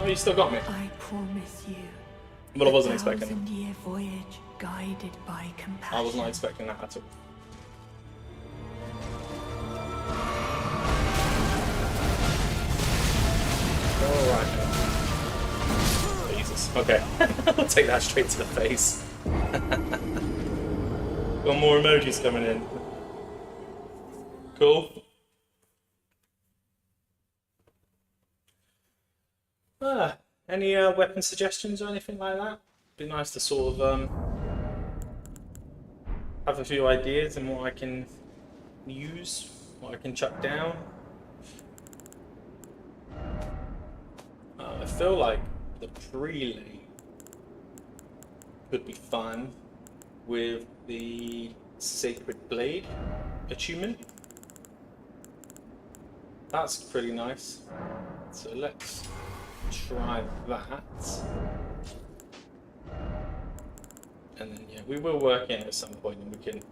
Oh, you still got me. I promise you. But I wasn't expecting that. 1,000-year voyage guided by compassion. I was not expecting that at all. Alright. Jesus. Okay. I'll take that straight to the face. Got more emojis coming in. Cool. Any weapon suggestions or anything like that? Be nice to sort of have a few ideas and what I can use, what I can chuck down. I feel like the prelay could be fun with the Sacred Blade attunement. That's pretty nice. So let's try that. And then yeah, we will work in at some point and we can...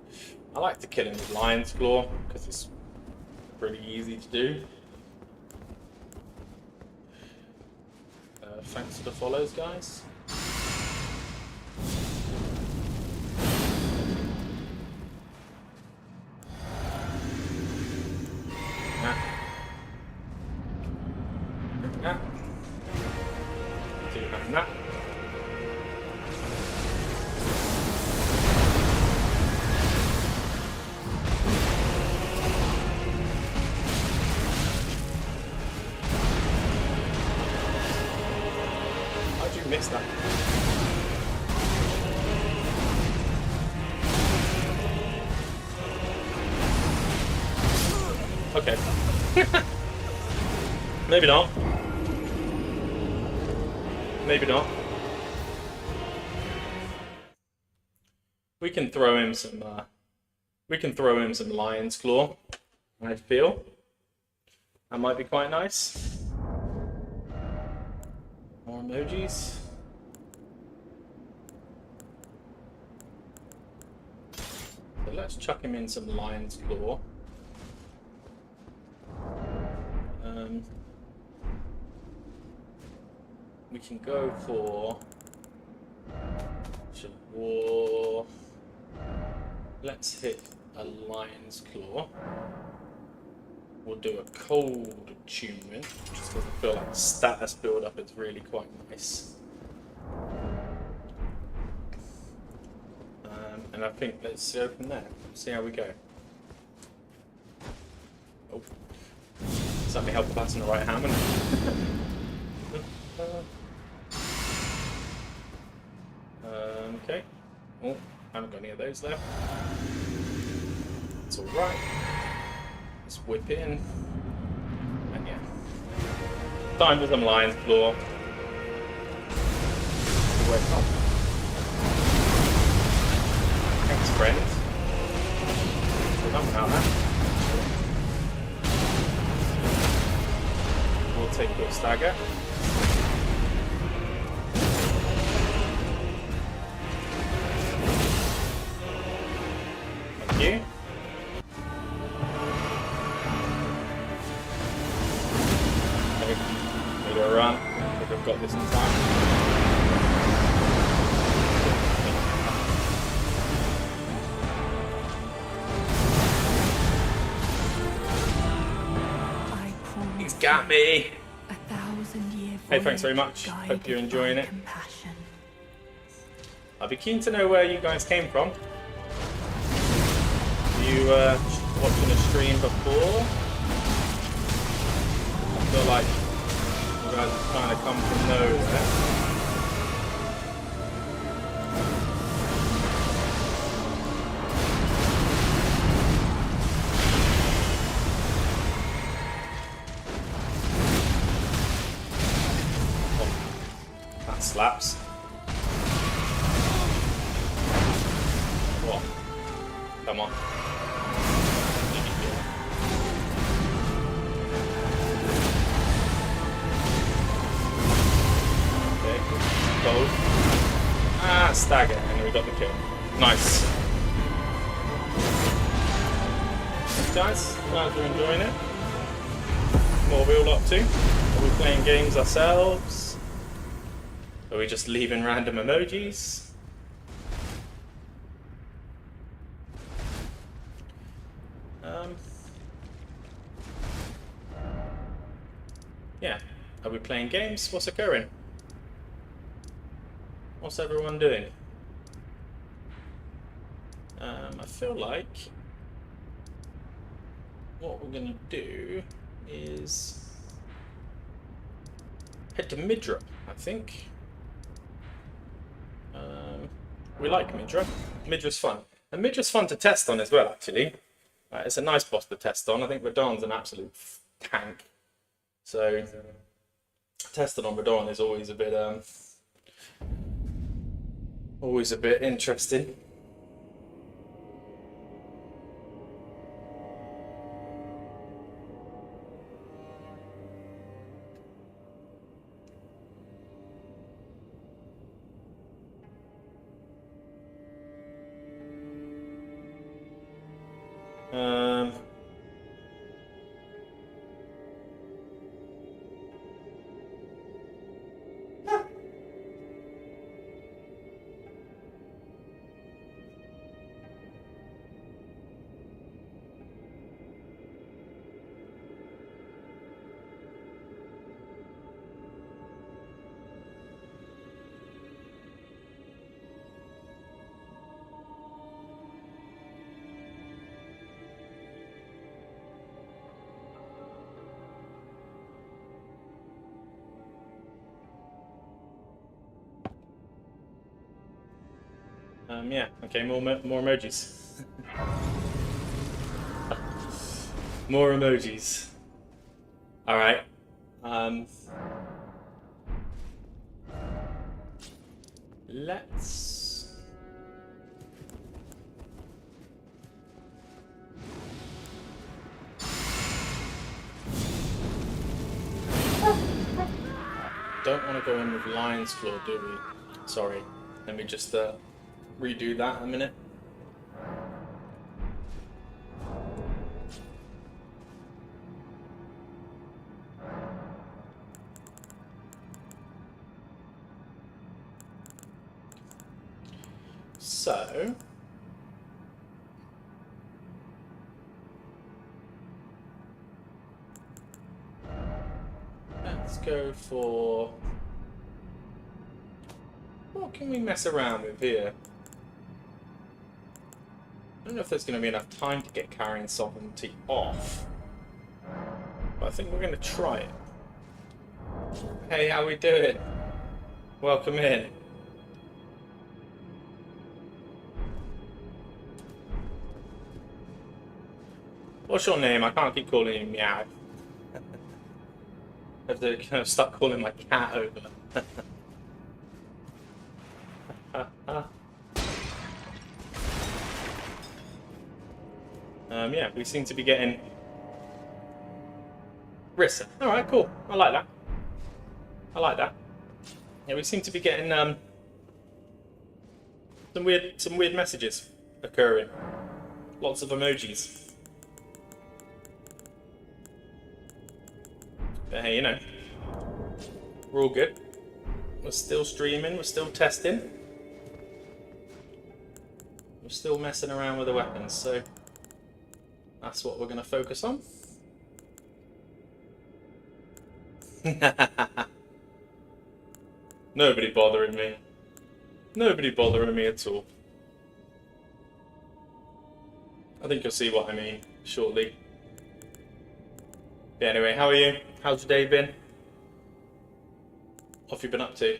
I like to kill him with Lion's Claw because it's pretty easy to do. Thanks for the follows, guys. Nah. How'd you miss that? Okay. Maybe not. Maybe not. We can throw him some. We can throw him some Lion's Claw. I feel that might be quite nice. More emojis. So let's chuck him in some Lion's Claw. We can go for war. Let's hit a Lion's Claw. We'll do a cold attunement, just because I feel like the status build up is really quite nice. And I think let's go from there. See how we go. Oh, certainly help the button the right hand. Okay. Oh, I haven't got any of those left. It's alright. Let's whip in. And yeah. Time for some Lion's Claw. Wake up. Thanks, friend. We're done without that. We'll take your stagger. You. Okay, need to run. I think I've got this in time. He's got me. 1,000-year Hey, thanks very much. Hope you're enjoying it. Compassion. I'd be keen to know where you guys came from. You watching a stream before? I feel like you guys have kind of come from nowhere. slaps. What? Come on. Okay, gold. Ah, stagger, and we got the kill. Nice. Guys, glad you're enjoying it. What are we all up to? Are we playing games ourselves? Are we just leaving random emojis? Yeah. Are we playing games? What's occurring? What's everyone doing? I feel like what we're going to do is head to Midra, I think. We like Midra. Midra's fun. And Midra's fun to test on as well, actually. It's a nice boss to test on. I think Radon's an absolute tank. So, testing on Radon is always a bit interesting. Yeah, okay, more emojis. More emojis. Alright. Let's... Don't want to go in with Lion's Claw, do we? Sorry. Let me just redo that in a minute. So... let's go for... what can we mess around with here? I don't know if there's going to be enough time to get Carrying Sovereignty off. But I think we're going to try it. Hey, how we doing? Welcome in. What's your name? I can't keep calling you Meow. I have to kind of start calling my cat over. Yeah, we seem to be getting Rissa. Alright, cool. I like that. I like that. Yeah, we seem to be getting some weird messages occurring. Lots of emojis. But hey, you know, we're all good. We're still streaming, we're still testing. We're still messing around with the weapons, so that's what we're going to focus on. Nobody bothering me. Nobody bothering me at all. I think you'll see what I mean shortly. But anyway, how are you? How's your day been? What have you been up to?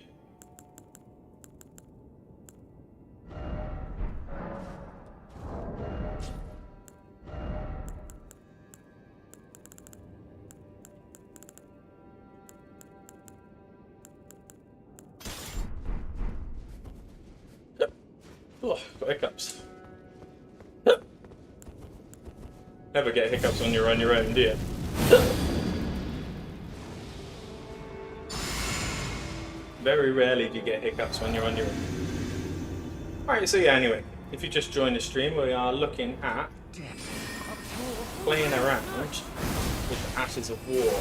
Oh, got hiccups. Never get hiccups when you're on your own, do you? Very rarely do you get hiccups when you're on your own. Alright, so yeah, anyway, if you just joined the stream, we are looking at playing around with the Ashes of War.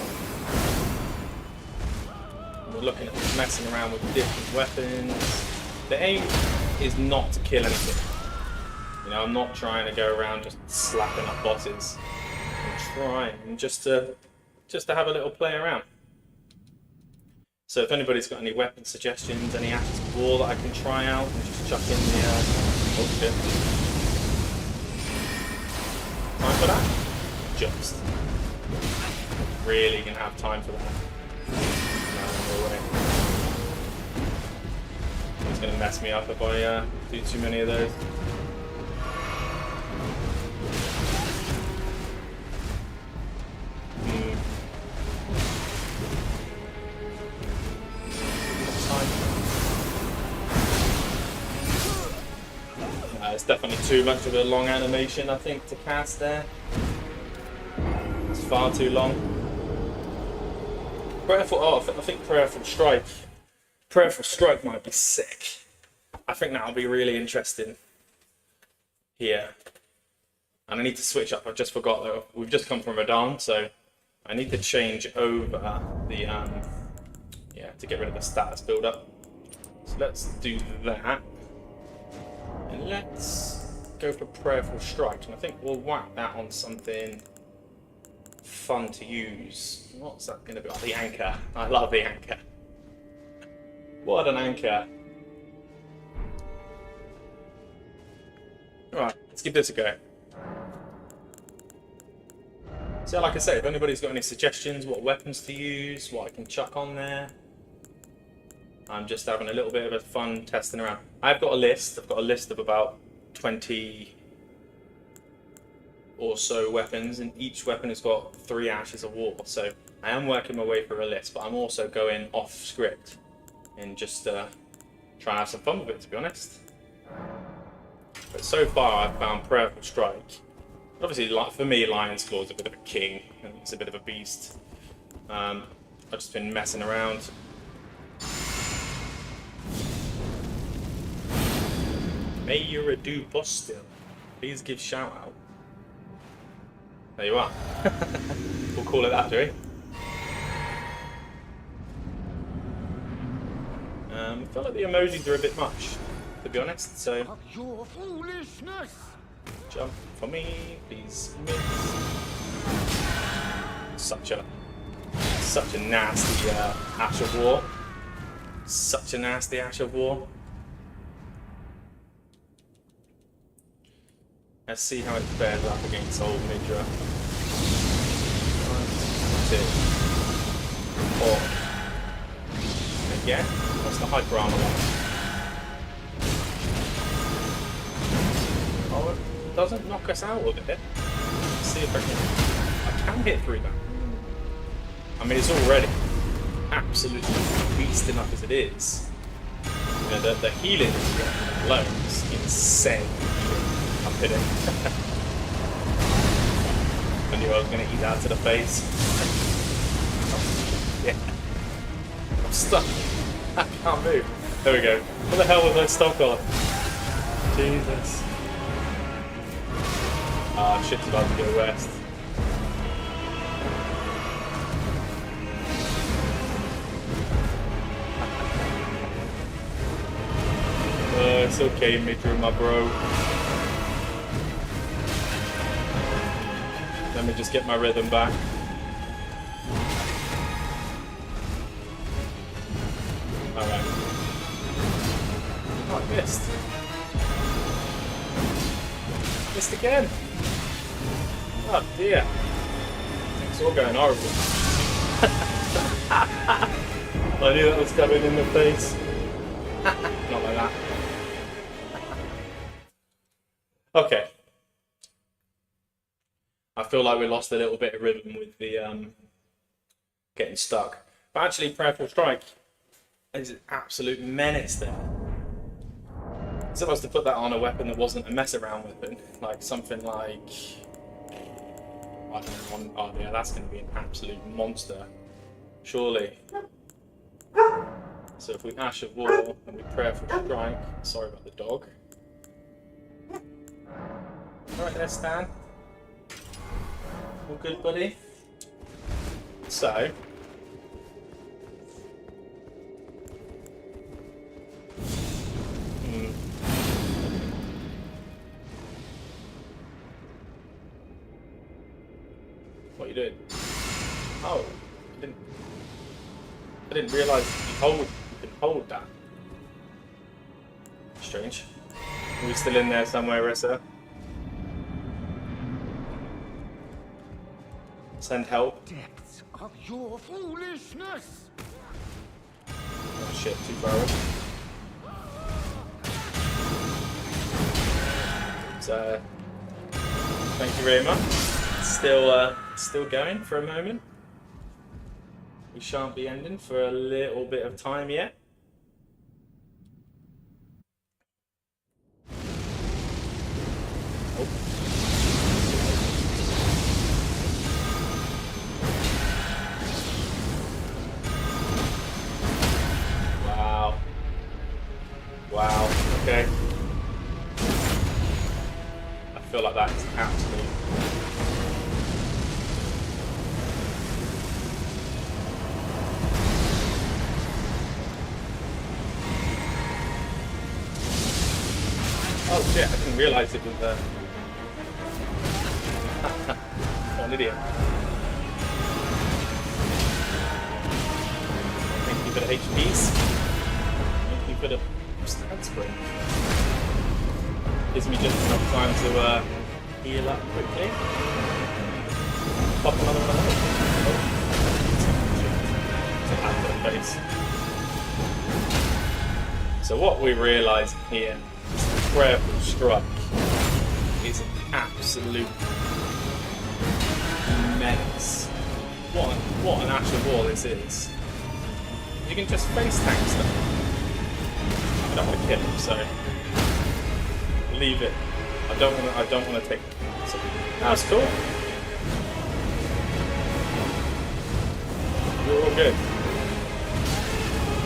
We're looking at messing around with different weapons. The aim is not to kill anything. You know, I'm not trying to go around just slapping up bosses. I'm trying just to have a little play around. So if anybody's got any weapon suggestions, any Ashes of War that I can try out, and just chuck in the oh shit. Time for that? Just. Really gonna have time for that. No way. It's gonna mess me up if I do too many of those. It's definitely too much of a long animation, I think, to cast there. It's far too long. Prayerful, oh, I think Prayerful Strike. Prayerful Strike might be sick. I think that'll be really interesting here. And I need to switch up. I just forgot though. We've just come from Radon, so I need to change over the yeah, to get rid of the status build up. So let's do that. And let's go for Prayerful Strike, and I think we'll whack that on something fun to use. What's that going to be? Oh, the anchor. I love the anchor. What an anchor. Alright, let's give this a go. So like I say, if anybody's got any suggestions, what weapons to use, what I can chuck on there, I'm just having a little bit of a fun testing around. I've got a list. I've got a list of about 20 or so weapons, and each weapon has got 3 Ashes of War. So I am working my way through a list, but I'm also going off script and just trying to have some fun with it, to be honest. But so far, I've found Prayerful Strike. Obviously, for me, Lion's Claw is a bit of a king, and he's a bit of a beast. I've just been messing around. May you're a do boss still. Please give shout out. There you are. We'll call it that, do we? I feel like the emojis are a bit much, to be honest. So Your foolishness. jump for me, please miss. Such a nasty Ash of War. Such a nasty Ash of War. Let's see how it fares up against old Midra. 1, 2, 4. Again, what's the hyper armor one? Oh, it doesn't knock us out of it. Let's see if I can hit through that. I mean, it's already absolutely beast enough as it is. You know, the healing alone is insane. I'm kidding. I knew I was going to eat that to the face. Yeah. I'm stuck. I can't move. There we go. What the hell was I stuck on? Jesus. Ah, shit's about to go west. It's okay, Midra, my bro. Let me just get my rhythm back. Alright. Oh, I missed. Missed again. Oh dear. It's all going horrible. I knew that was coming in the face. Not like that. Okay. I feel like we lost a little bit of rhythm with the getting stuck. But actually, Prayerful Strike is an absolute menace there. supposed to put that on a weapon that wasn't a mess around weapon, like something like, I don't know, oh yeah, that's going to be an absolute monster, surely. So if we Ash of War and we Prayerful Strike, sorry about the dog. Alright there, Stan. All good, buddy? So, what are you doing? Oh, I didn't realise you can hold that. Strange. Are we still in there somewhere, Rissa? Send help. Depths of your foolishness! Oh shit, too far away. So, thank you very much. Still going for a moment. We shan't be ending for a little bit of time yet. Oh. Wow. Wow. Okay. I feel like that is absolute. Oh shit, I didn't realise it was what an idiot. Thank you for the HPs. Thank you for the stand spring. Gives me just enough time to heal up quickly. Pop another one out. Oh. Face. So what we realise here, Prayerful Strike is an absolute menace. What an Ash of War this is. You can just face tank stuff. I don't want to kill him, so leave it. I don't want to take it. So that's cool. You're all good.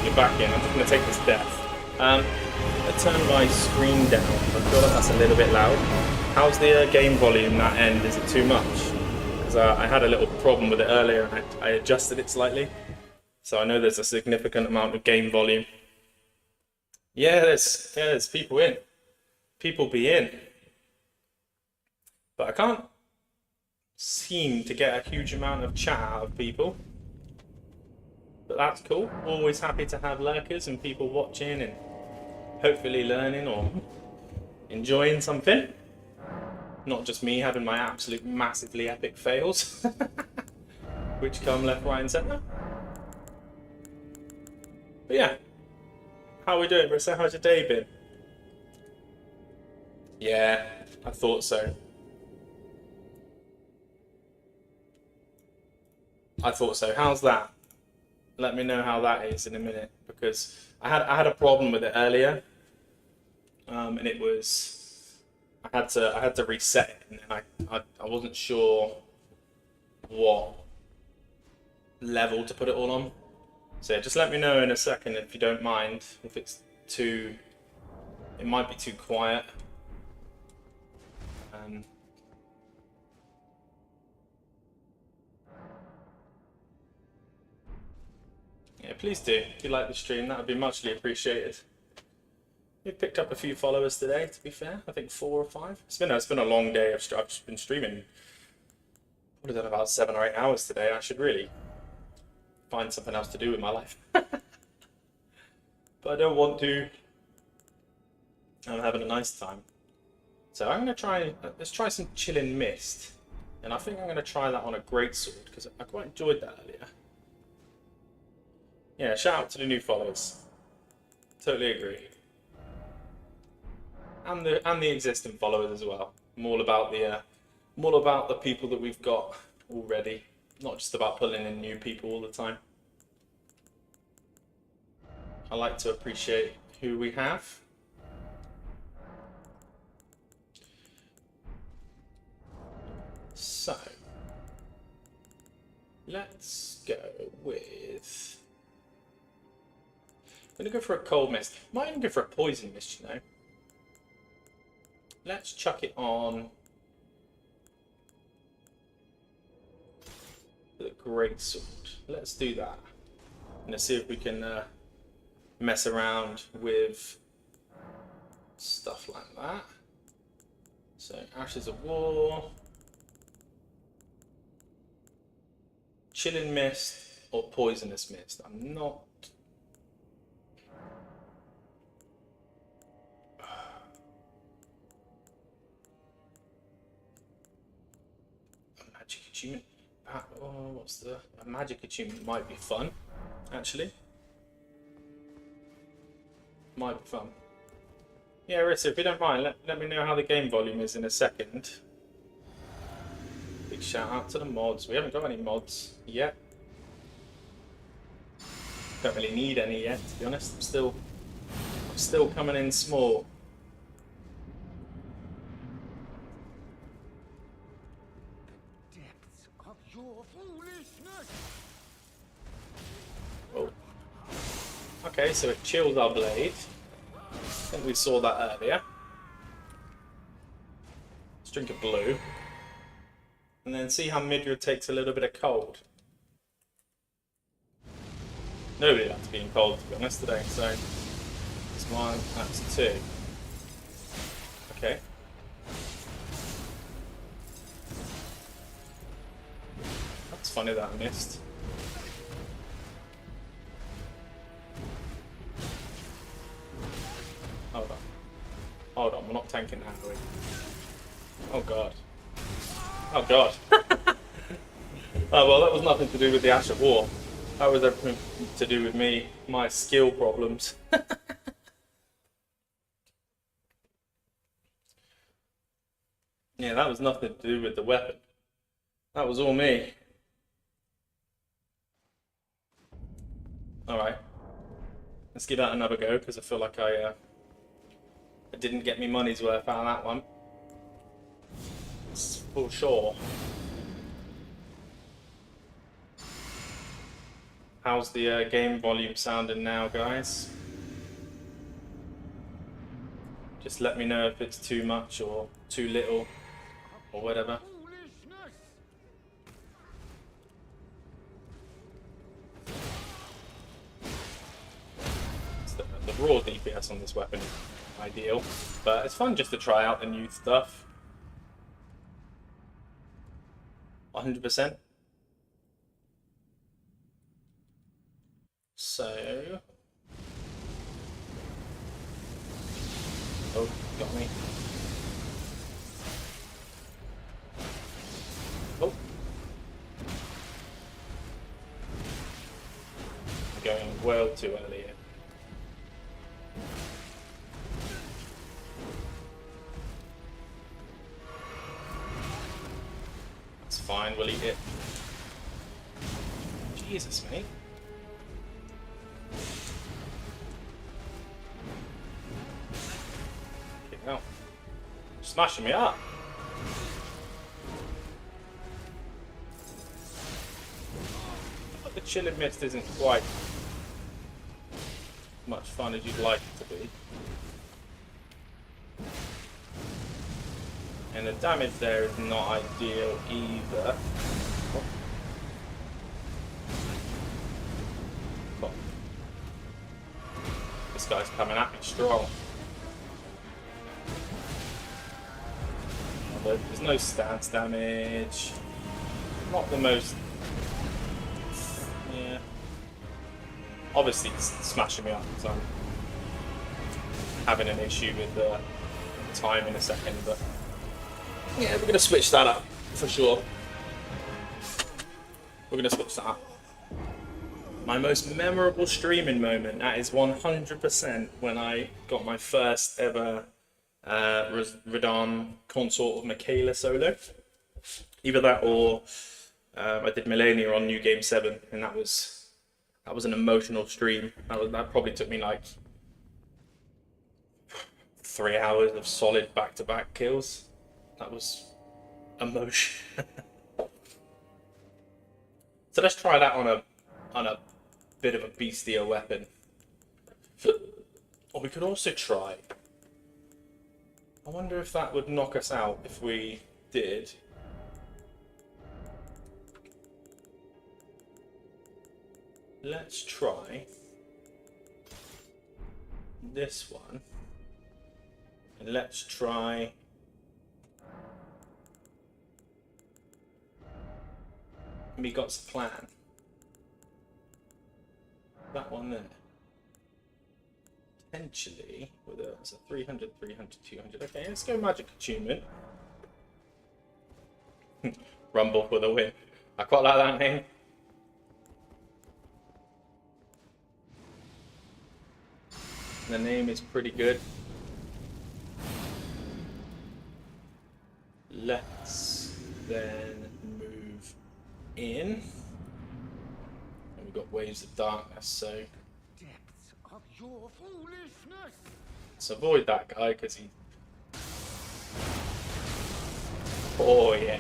You're back in. I'm just going to take this death. I turn my screen down. I feel like that's a little bit loud. How's the game volume that end? Is it too much? Because I had a little problem with it earlier and I adjusted it slightly. So I know there's a significant amount of game volume. Yeah, there's people in. People be in. But I can't seem to get a huge amount of chat out of people. But that's cool. Always happy to have lurkers and people watching and hopefully learning or enjoying something. Not just me having my absolute massively epic fails, which come left, right and centre. But yeah, how are we doing, Marissa? How's your day been? Yeah, I thought so. I thought so. How's that? Let me know how that is in a minute, because I had a problem with it earlier, and it was I had to reset it, and then I wasn't sure what level to put it all on. So yeah, just let me know in a second if you don't mind, if it's too, it might be too quiet. Yeah, please do. If you like the stream, that would be muchly appreciated. We've picked up a few followers today, to be fair. I think 4 or 5. It's been a long day. I've just been streaming. Probably done about 7 or 8 hours today. I should really find something else to do with my life. But I don't want to. I'm having a nice time. So I'm going to try, let's try some Chilling Mist. And I think I'm going to try that on a greatsword, because I quite enjoyed that earlier. Yeah, shout out to the new followers. Totally agree. And the existing followers as well. I'm all about the people that we've got already. Not just about pulling in new people all the time. I like to appreciate who we have. gonna go for a cold mist. Might even go for a poison mist, you know. Let's chuck it on the greatsword. Let's do that. And let's see if we can mess around with stuff like that. So, Ashes of War, Chilling Mist, or Poisonous Mist. I'm not... A magic achievement. Oh, what's the... A magic achievement might be fun, actually. Might be fun. Yeah, Rissa, if you don't mind, let me know how the game volume is in a second. Big shout out to the mods. We haven't got any mods yet. Don't really need any yet, to be honest. I'm still coming in small. Depths of your foolishness. Oh. Okay, so it chills our blade. I think we saw that earlier. Let's drink a blue. And then see how Midra takes a little bit of cold. Nobody likes being cold, to be honest, today, so that's one, that's two. Okay. That's funny that I missed. Hold on. Hold on, we're not tanking that, are we? Oh god. Oh god. Oh well, that was nothing to do with the Ash of War. That was everything to do with me, my skill problems. Yeah, that was nothing to do with the weapon. That was all me. Alright. Let's give that another go, because I feel like I didn't get me money's worth out of that one. It's for sure. How's the game volume sounding now, guys? Just let me know if it's too much or too little or whatever. Foolishness. The raw DPS on this weapon is ideal, but it's fun just to try out the new stuff. 100%. So... Oh, got me. Oh. I'm going well too early here. That's fine, we'll eat it. Jesus, mate. No. Smashing me up. But the chilling mist isn't quite as much fun as you'd like it to be. And the damage there is not ideal either. Oh. This guy's coming at me strong. There's no stance damage. Not the most... Yeah. Obviously it's smashing me up, so I'm having an issue with the time in a second, but... Yeah, we're going to switch that up, for sure. We're going to switch that up. My most memorable streaming moment, that is 100% when I got my first ever Radon Consort of Michaela solo. Either that or I did Millennia on New Game 7, and that was an emotional stream. That probably took me like 3 hours of solid back-to-back kills. That was emotion. So let's try that on a bit of a beastier weapon. Or we could also try. I wonder if that would knock us out if we did. Let's try this one. And let's try Me Got's Plan. That one there. Potentially, with a 300, 300, 200. Okay, let's go Magic Attunement. Rumble for the win. I quite like that name. The name is pretty good. Let's then move in. And we've got Waves of Darkness, so Depths of your foolishness. let's avoid that guy because he. Oh yeah.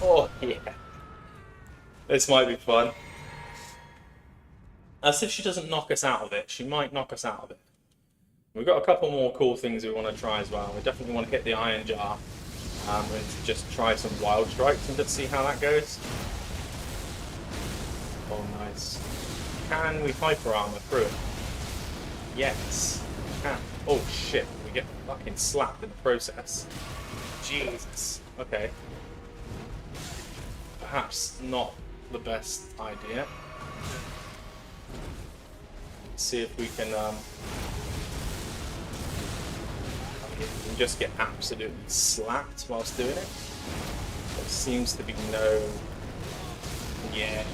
Oh yeah. This might be fun. As if she doesn't knock us out of it. She might knock us out of it. We've got a couple more cool things we want to try as well. We definitely want to hit the Iron Jar. And just try some Wild Strikes and just see how that goes. Oh, nice. Can we Hyper Armor through it? Yes. Can. Oh, shit. We get fucking slapped in the process. Jesus. Okay. Perhaps not the best idea. Let's see if we can just get absolutely slapped whilst doing it. There seems to be no... Yeah.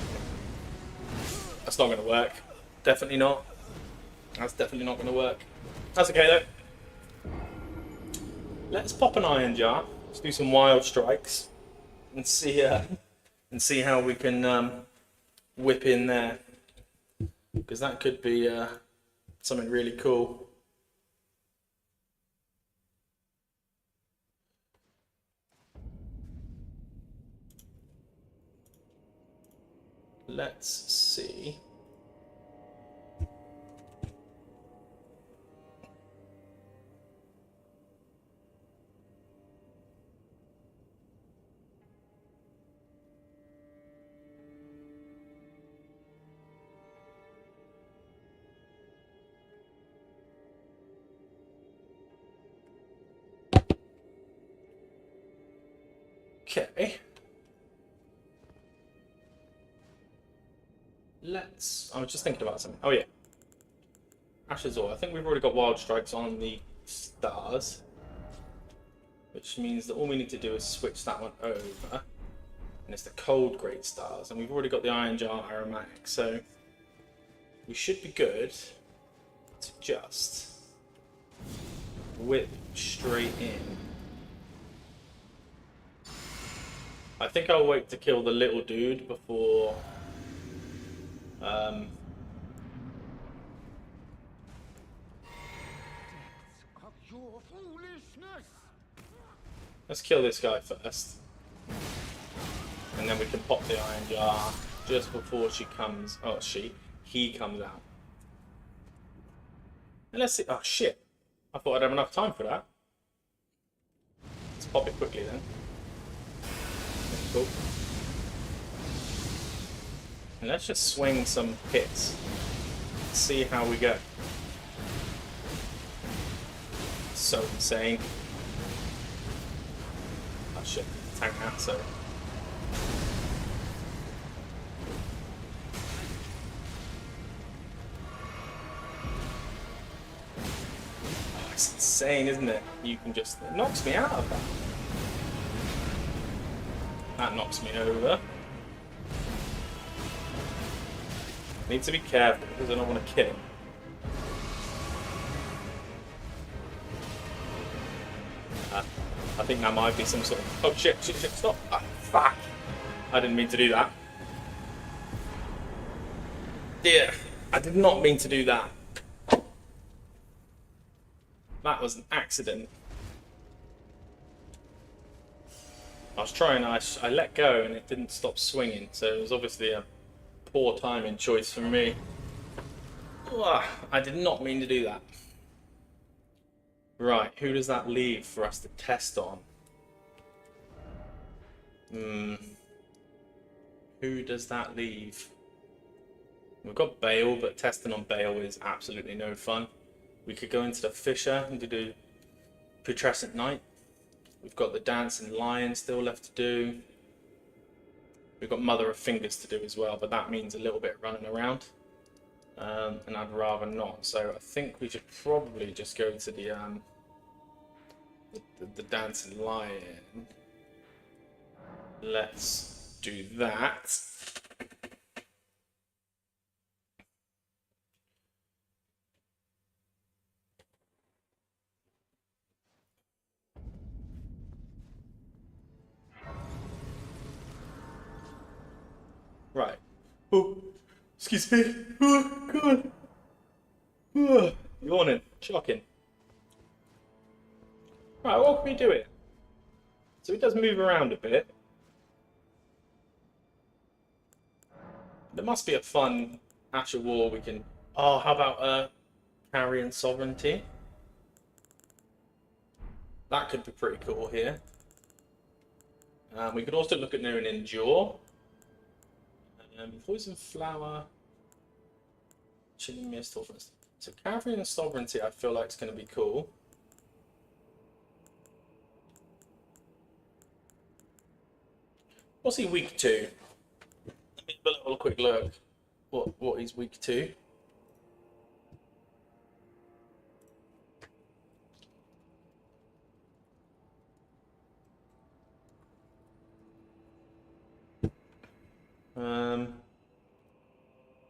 That's not going to work. Definitely not. That's definitely not going to work. That's okay though. Let's pop an Iron Jar. Let's do some Wild Strikes. And see how we can whip in there. Because that could be something really cool. Let's see. Okay. I was just thinking about something. Oh yeah. Ashes Ore. I think we've already got Wild Strikes on the stars. Which means that all we need to do is switch that one over. And it's the Cold Great Stars. And we've already got the Iron Jar Aromatic. So we should be good to just whip straight in. I think I'll wait to kill the little dude before Depths of your foolishness. let's kill this guy first. And then we can pop the Iron Jar just before she comes. Oh, he comes out. And let's see. Oh, shit. I thought I'd have enough time for that. Let's pop it quickly then. Cool. And let's just swing some hits. See how we go. So insane. Oh shit, tank that, so. Oh, it's insane, isn't it? You can just. It knocks me out of that. That knocks me over. Need to be careful because I don't want to kill him. I think that might be some sort of... Oh shit, stop! Oh, fuck! I didn't mean to do that. Yeah, I did not mean to do that. That was an accident. I was trying, I let go and it didn't stop swinging, so it was obviously a poor timing choice for me. Ugh, I did not mean to do that. Right, who does that leave for us to test on? Who does that leave? We've got Bale, but testing on Bale is absolutely no fun. We could go into the Fisher and do Putrescent Knight. We've got the Dancing Lion still left to do. We've got Mother of Fingers to do as well, but that means a little bit running around. And I'd rather not. So I think we should probably just go to the Dancing Lion. Let's do that. Right. Oh, excuse me. Oh, God. Oh, yawning, shocking. Right, what can we do here? So it does move around a bit. There must be a fun Ash of War we can... Oh, how about Carrion Sovereignty? That could be pretty cool here. We could also look at new and Endure. Poison Flower. Chilling Mist. So Carrion Sovereignty I feel like is going to be cool. What's he weak to? Let me have a little quick look. What he's weak to.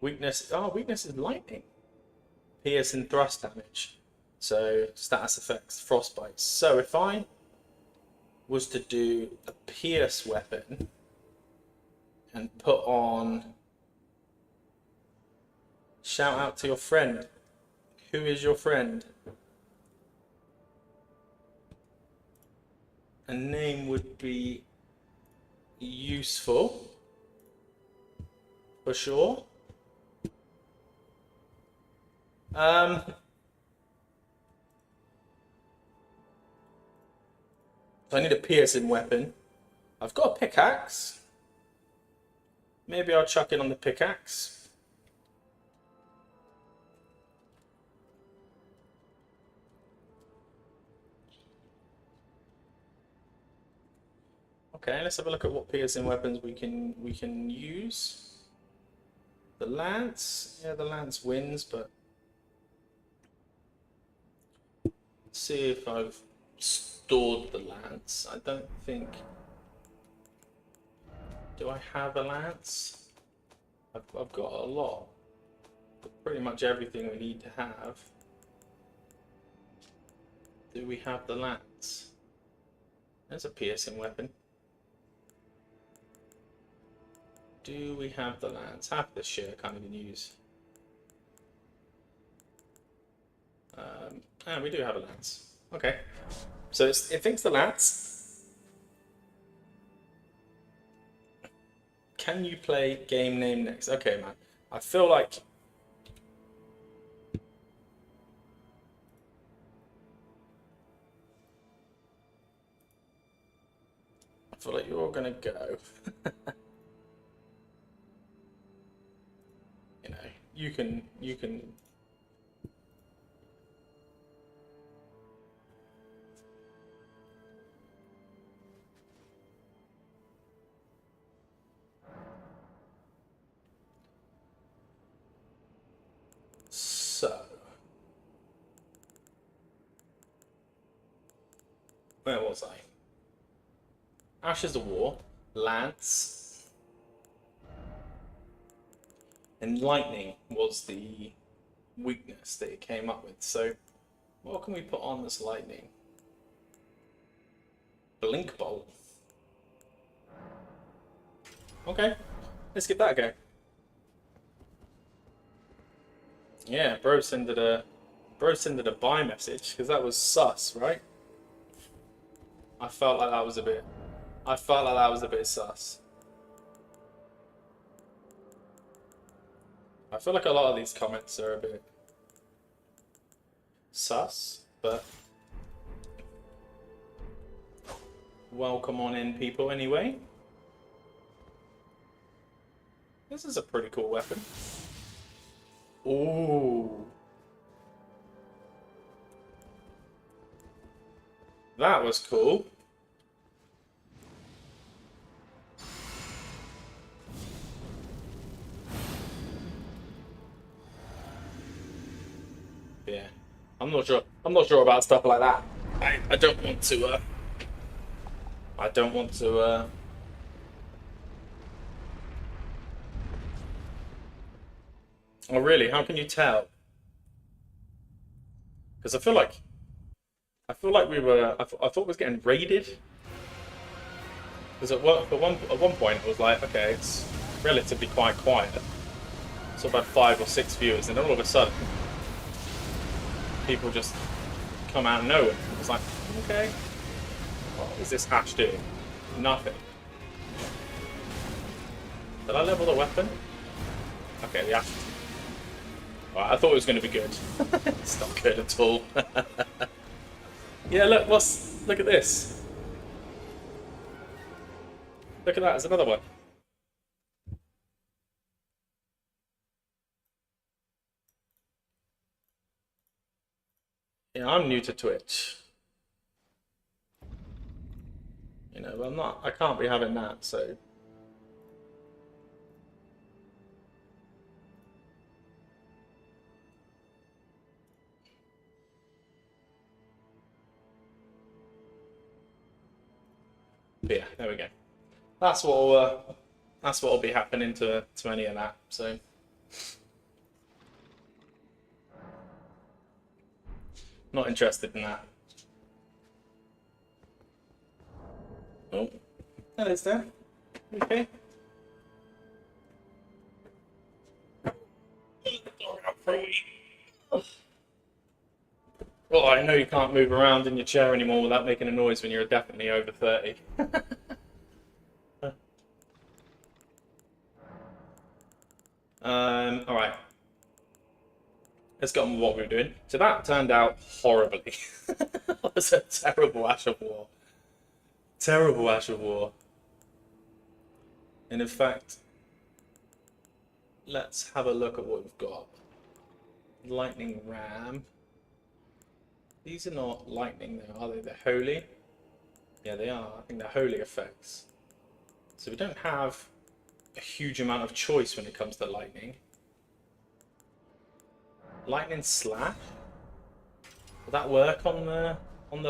Weakness. Oh, weakness is lightning. Pierce and thrust damage. So status effects, frostbite. So if I was to do a pierce weapon and put on shout out to your friend. Who is your friend? A name would be useful for sure. So I need a piercing weapon. I've got a pickaxe. Maybe I'll chuck in on the pickaxe. Okay, let's have a look at what piercing weapons we can use. The lance, yeah, the lance wins, but let's see if I've stored the lance. I don't think. Do I have a lance? I've got a lot. Pretty much everything we need to have. Do we have the lance? There's a piercing weapon. Do we have the lance? Half the shit I can't even use. We do have a lance. Okay. So it thinks the lance. Can you play game name next? Okay, man. I feel like you're gonna go. You know, you can. So, where was I? Ashes of War, Lance, and Lightning was the weakness that it came up with. So, what can we put on this Lightning? Blink Bolt. Okay, let's give that a go. Yeah, bro sent it a buy message because that was sus, right? I felt like that was a bit sus. I feel like a lot of these comments are a bit sus, but welcome on in, people, anyway. This is a pretty cool weapon. Ooh. That was cool. Yeah. I'm not sure about stuff like that. I don't want to Oh really? How can you tell? Because I feel like we were. I thought we was getting raided. Because at one point it was like, okay, it's relatively quite quiet. So about 5 or 6 viewers, and then all of a sudden, people just come out of nowhere. It was like, okay, what is this hash doing? Nothing. Did I level the weapon? Okay, the hash. Right, I thought it was going to be good. It's not good at all. Yeah, look at this. Look at that, there's another one. Yeah, I'm new to Twitch. You know, I can't be having that, so. But yeah, there we go. That's what'll be happening to any of that. So not interested in that. Oh, that is there. Okay. Well, I know you can't move around in your chair anymore without making a noise when you're definitely over 30. All right. Let's get on with what we were doing. So that turned out horribly. It was a terrible Ash of War. Terrible Ash of War. And in fact, let's have a look at what we've got. Lightning Ram. These are not lightning though, are they? They're holy. Yeah, they are. I think they're holy effects. So we don't have a huge amount of choice when it comes to lightning. Lightning Slash? Will that work on the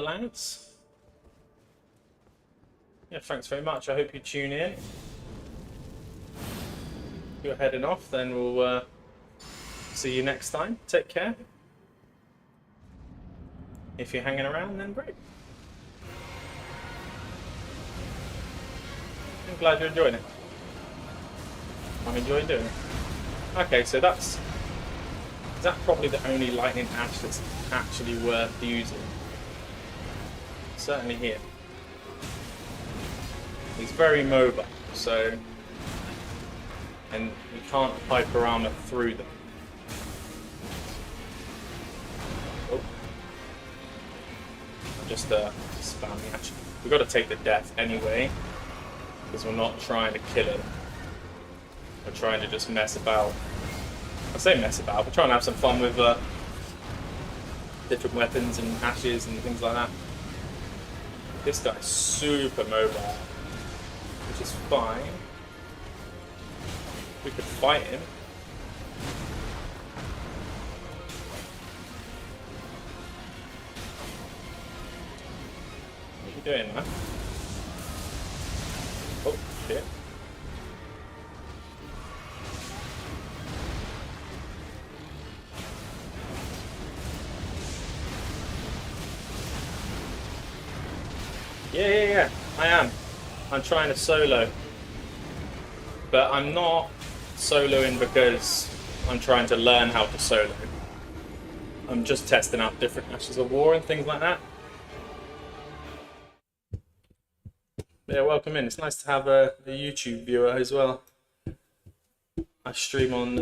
lance? Yeah, thanks very much. I hope you tune in. If you're heading off, then we'll see you next time. Take care. If you're hanging around, then great. I'm glad you're enjoying it. I'm enjoying doing it. Okay, so is that probably the only lightning ash that's actually worth using? Certainly here. He's very mobile, so, and you can't hyper armor through them. Oh. Just spamming action. We've got to take the death anyway, because we're not trying to kill it. We're trying to just mess about. I say mess about, we're trying to have some fun with different weapons and ashes and things like that. This guy's super mobile, which is fine. We could fight him. What are you doing, man? Oh, shit. Yeah, I am. I'm trying to solo. But I'm not soloing because I'm trying to learn how to solo. I'm just testing out different Ashes of War and things like that. Yeah, welcome in. It's nice to have a YouTube viewer as well. I stream on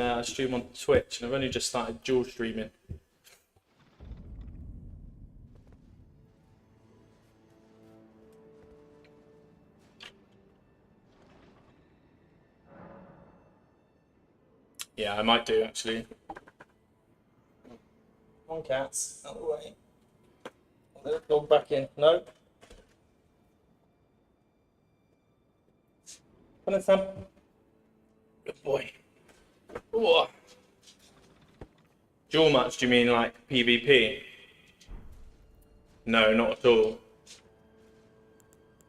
Twitch, and I've only just started dual streaming. Yeah, I might do actually. Come on, cats, out of the way. Let the dog back in. No. Come on, Sam. Good boy. Whoa. Dual match, do you mean like PvP? No, not at all.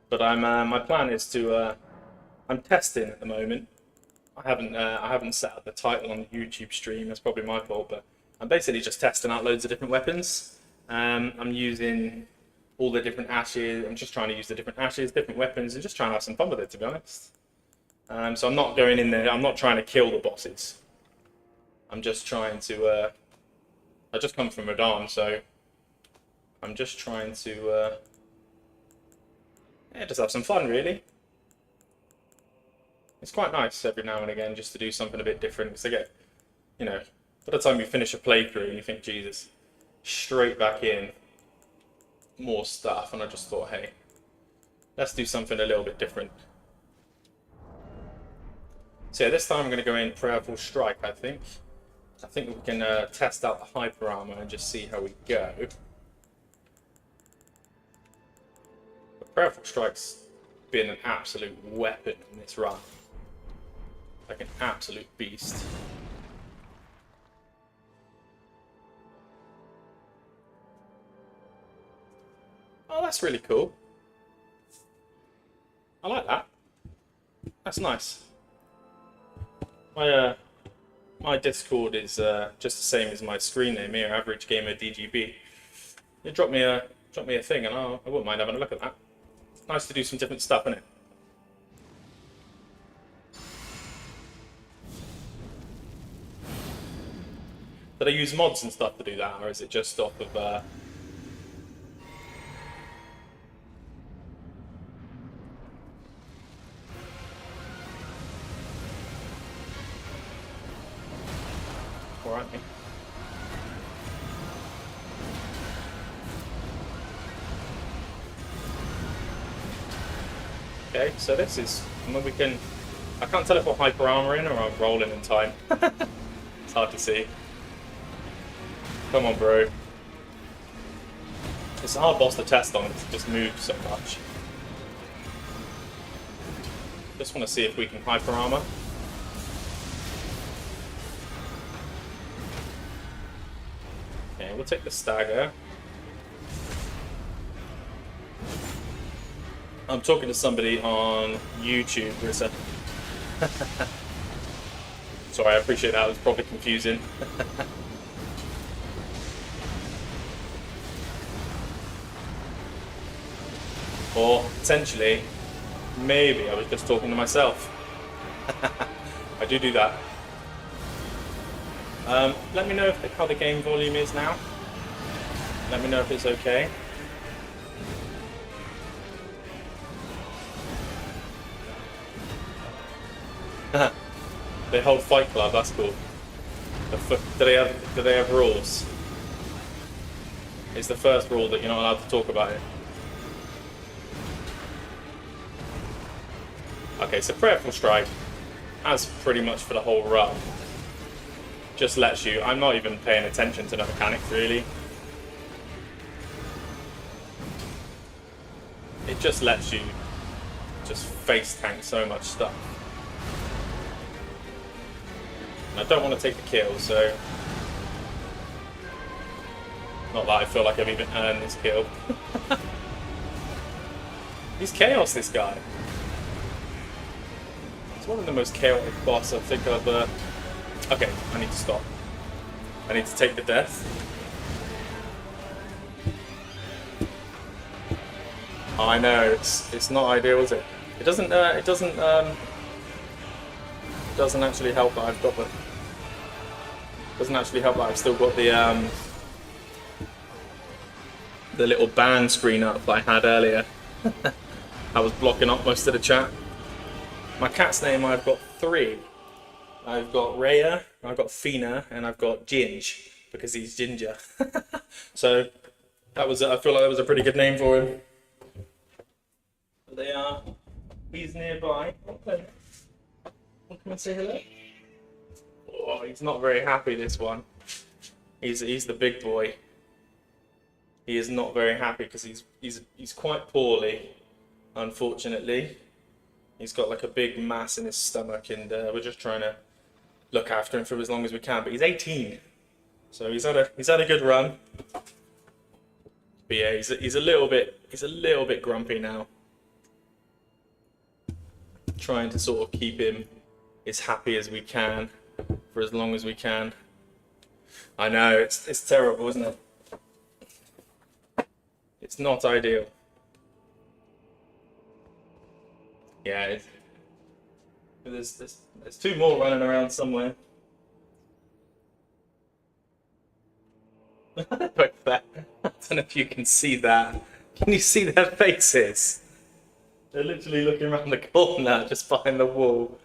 But my plan is to I'm testing at the moment. I haven't set up the title on the YouTube stream. That's probably my fault, but I'm basically just testing out loads of different weapons. I'm using all the different ashes. I'm just trying to use the different ashes, different weapons, and just trying to have some fun with it, to be honest. So I'm not going in there. I'm not trying to kill the bosses. I'm just trying to. I just come from Radam, so I'm just trying to. Yeah, just have some fun, really. It's quite nice every now and again just to do something a bit different. Because I get, you know, by the time you finish a playthrough, you think, Jesus, straight back in, more stuff. And I just thought, hey, let's do something a little bit different. So yeah, this time I'm going to go in Prayerful Strike, I think. I think we can test out the Hyper Armor and just see how we go. But Prayerful Strike's been an absolute weapon in this run. Like an absolute beast. Oh, that's really cool. I like that. That's nice. My Discord is just the same as my screen name here, AveragegamerDGB. You drop me a thing, and I wouldn't mind having a look at that. It's nice to do some different stuff, isn't it? Do they use mods and stuff to do that, or is it just off of? Alright. Okay, so this is. I mean, we can. I can't tell if we're hyper armoring or I'm rolling in time. It's hard to see. Come on, bro. It's a hard boss to test on because it just moves so much. Just want to see if we can hyper armor. Okay, we'll take the stagger. I'm talking to somebody on YouTube. Sorry, I appreciate that. It was probably confusing. Or potentially, maybe I was just talking to myself. I do that. Let me know how the game volume is now. Let me know if it's okay. They hold Fight Club, that's cool. Do they have rules? It's the first rule that you're not allowed to talk about it. Okay, so Prayerful Strike, as pretty much for the whole run, just lets you. I'm not even paying attention to the mechanics really. It just lets you just face tank so much stuff. I don't want to take the kill, so not that I feel like I've even earned this kill. He's chaos, this guy. He's one of the most chaotic boss I think I've. Okay, I need to stop. I need to take the death. Oh, I know it's not ideal, is it? It doesn't actually help that I've got the. Doesn't actually help that I've still got the little ban screen up that I had earlier. I was blocking up most of the chat. My cat's name, I've got 3. I've got Rhea, I've got Fina, and I've got Ginge because he's ginger. So that was, I feel like that was a pretty good name for him. They are. He's nearby. Okay. Come and say hello. Oh, he's not very happy, this one. He's the big boy. He is not very happy because he's quite poorly, unfortunately. He's got like a big mass in his stomach, and we're just trying to look after him for as long as we can. But he's 18, so he's had a good run. But yeah, he's a little bit grumpy now. Trying to sort of keep him as happy as we can for as long as we can. I know it's terrible, isn't it? It's not ideal. Yeah, there's two more running around somewhere. I don't know if you can see that. Can you see their faces? They're literally looking around the corner, just behind the wall.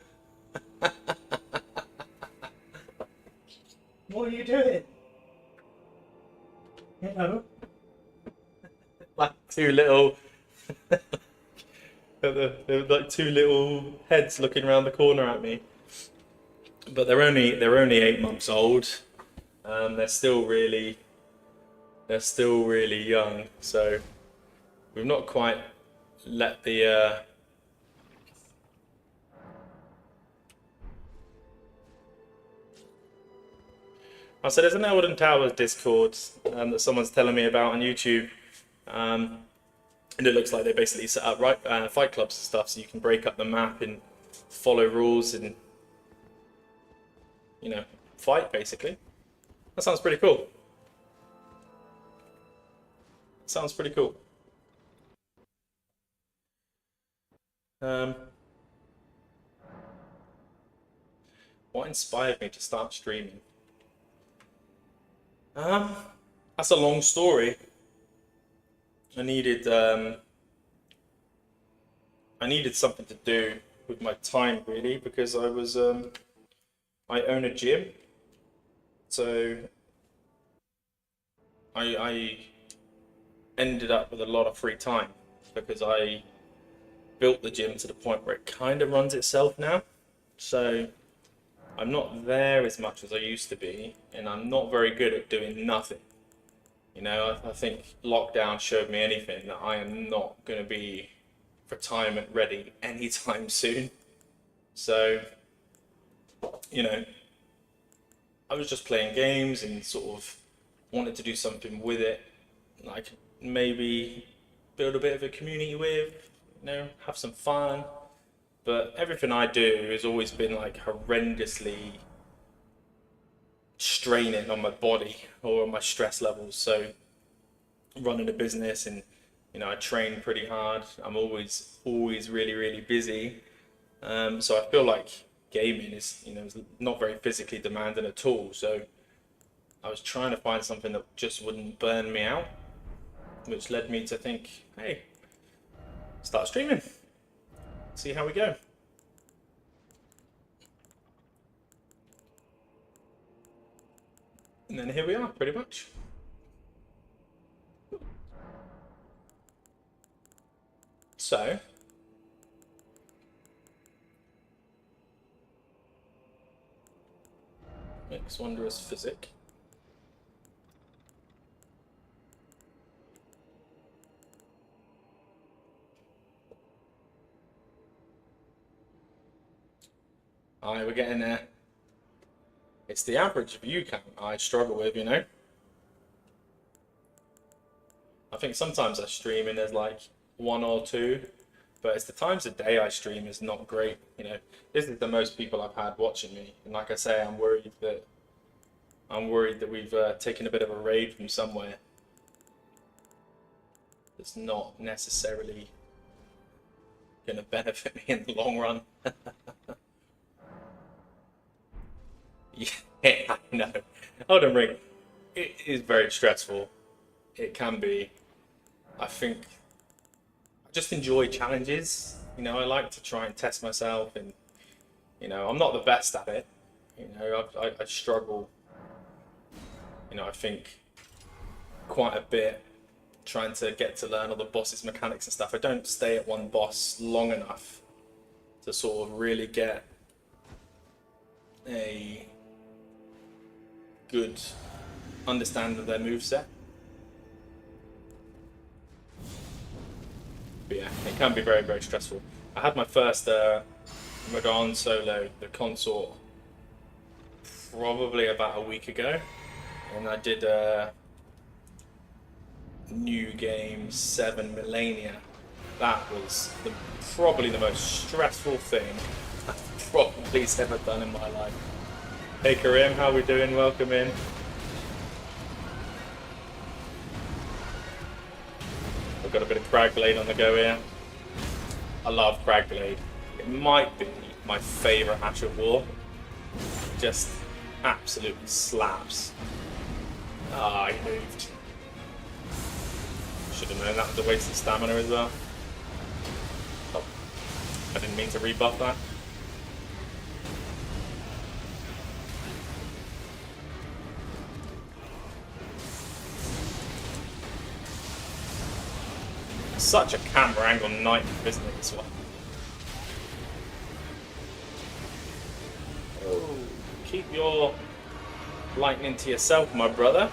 What are you doing? You know? Like two little... They're like two little heads looking around the corner at me. But they're only 8 months old. They're still really young, so we've not quite let the so there's an Elden Towers Discord that someone's telling me about on YouTube, and it looks like they basically set up fight clubs and stuff, so you can break up the map and follow rules and, you know, fight basically. That sounds pretty cool. Sounds pretty cool. What inspired me to start streaming? That's a long story. I needed something to do with my time, really, because I own a gym, so I ended up with a lot of free time because I built the gym to the point where it kind of runs itself now. So I'm not there as much as I used to be, and I'm not very good at doing nothing. You know, I think lockdown showed me anything that I am not going to be retirement ready anytime soon. So, you know, I was just playing games and sort of wanted to do something with it, like maybe build a bit of a community with, you know, have some fun. But everything I do has always been like horrendously straining on my body or on my stress levels. So running a business, and, you know, I train pretty hard. I'm always really busy. So I feel like gaming is, you know, is not very physically demanding at all. So I was trying to find something that just wouldn't burn me out, which led me to think, hey, start streaming. See how we go. And then here we are, pretty much. So, makes wondrous physic. Alright, we're getting there. It's the average view count I struggle with, you know? I think sometimes I stream and there's like 1 or 2, but it's the times of day I stream is not great, you know? This is the most people I've had watching me, and like I say, I'm worried that we've taken a bit of a raid from somewhere that's not necessarily going to benefit me in the long run. Yeah, I know. Elden Ring, it is very stressful. It can be. I think I just enjoy challenges. You know, I like to try and test myself, and, you know, I'm not the best at it. You know, I struggle, you know, I think quite a bit trying to get to learn all the boss's mechanics and stuff. I don't stay at one boss long enough to sort of really get a good understanding of their moveset. But yeah, it can be very, very stressful. I had my first Radon solo, the consort, probably about a week ago, and I did New Game 7 Millennia. That was probably the most stressful thing I've probably ever done in my life. Hey Karim, how we doing? Welcome in. I've got a bit of Cragblade on the go here. I love Cragblade. It might be my favourite Ash of War. Just absolutely slaps. Ah, he moved. Should have known that was a waste of stamina as well. Oh, I didn't mean to rebuff that. Such a camera angle nightmare, isn't it, this one? Oh, keep your lightning to yourself, my brother.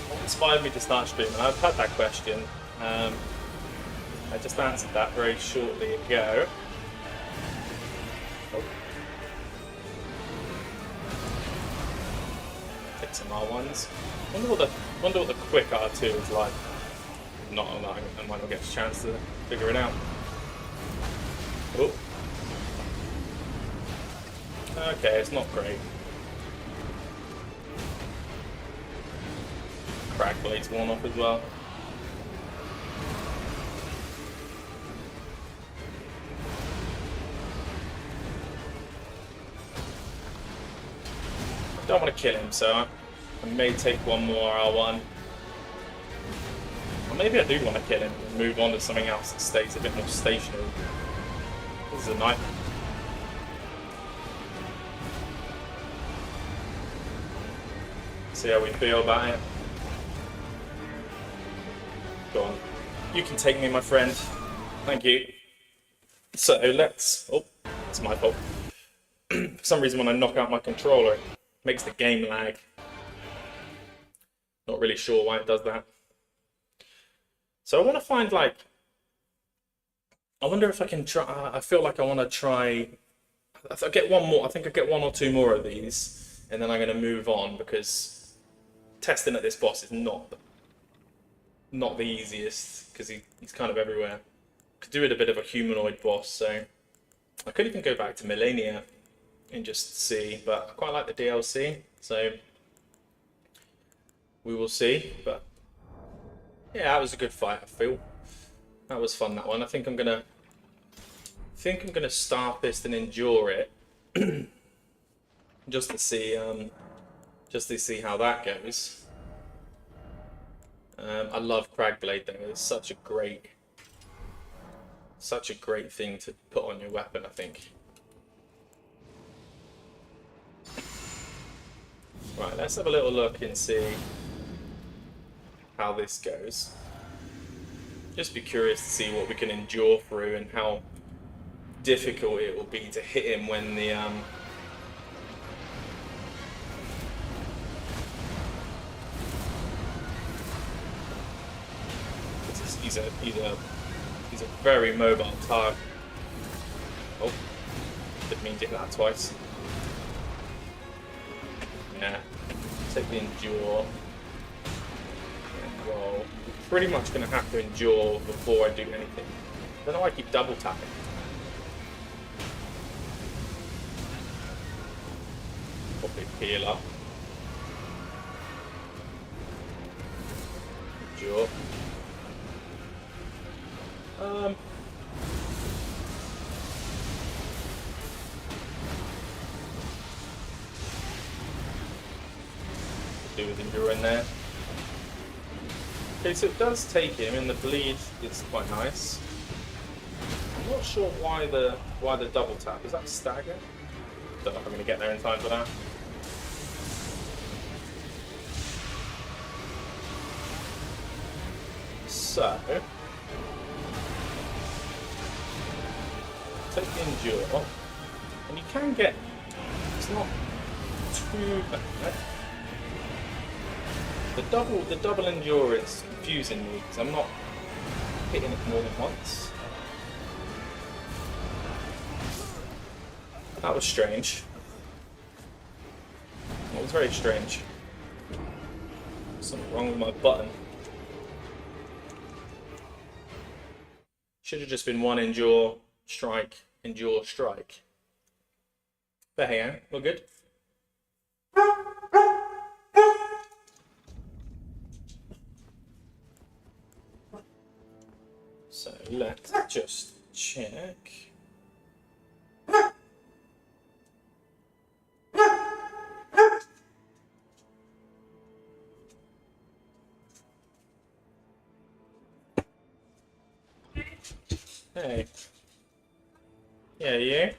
What inspired me to start streaming? I've had that question. I just answered that very shortly ago. Oh. Take some R1s. Wonder what the quick R2 is like. Not on that, I might not get a chance to figure it out. Oh. Okay, it's not great. Crackblade's worn off as well. I don't want to kill him, so I may take one more R1. Or maybe I do want to kill him and move on to something else that stays a bit more stationary. This is a nightmare. See how we feel about it. Go on. You can take me, my friend. Thank you. So let's... Oh, it's my fault. For some reason when I knock out my controller, it makes the game lag. Not really sure why it does that. So I want to find, like, I wonder if I can try, I feel like I want to try, I'll get one more, I think I'll get one or two more of these, and then I'm going to move on, because testing at this boss is not the easiest, because he's kind of everywhere. Could do it a bit of a humanoid boss, so I could even go back to Millennia and just see, but I quite like the DLC, so we will see, but yeah, that was a good fight, I feel. That was fun, that one. I think I'm gonna Star Fist and endure it. just to see how that goes. I love Cragblade though. It's such a great thing to put on your weapon, I think. Right, let's have a little look and see how this goes. Just be curious to see what we can endure through and how difficult it will be to hit him when the he's a very mobile target. Oh, didn't mean to hit that twice. Yeah, take the endure. Well, pretty much going to have to endure before I do anything. I don't know why I keep double tapping. Probably heal up. Endure. Do with endure in there. Okay, so it does take him, and the bleed is quite nice. I'm not sure why the double tap. Is that stagger? Don't know if I'm going to get there in time for that. So take the endure, and you can get. It's not too bad. The double endure is confusing me because I'm not hitting it more than once. That was strange. That was very strange. Something wrong with my button. Should have just been one endure, strike, endure, strike. But hey, we're good. So let's just check. Hey. Yeah, you?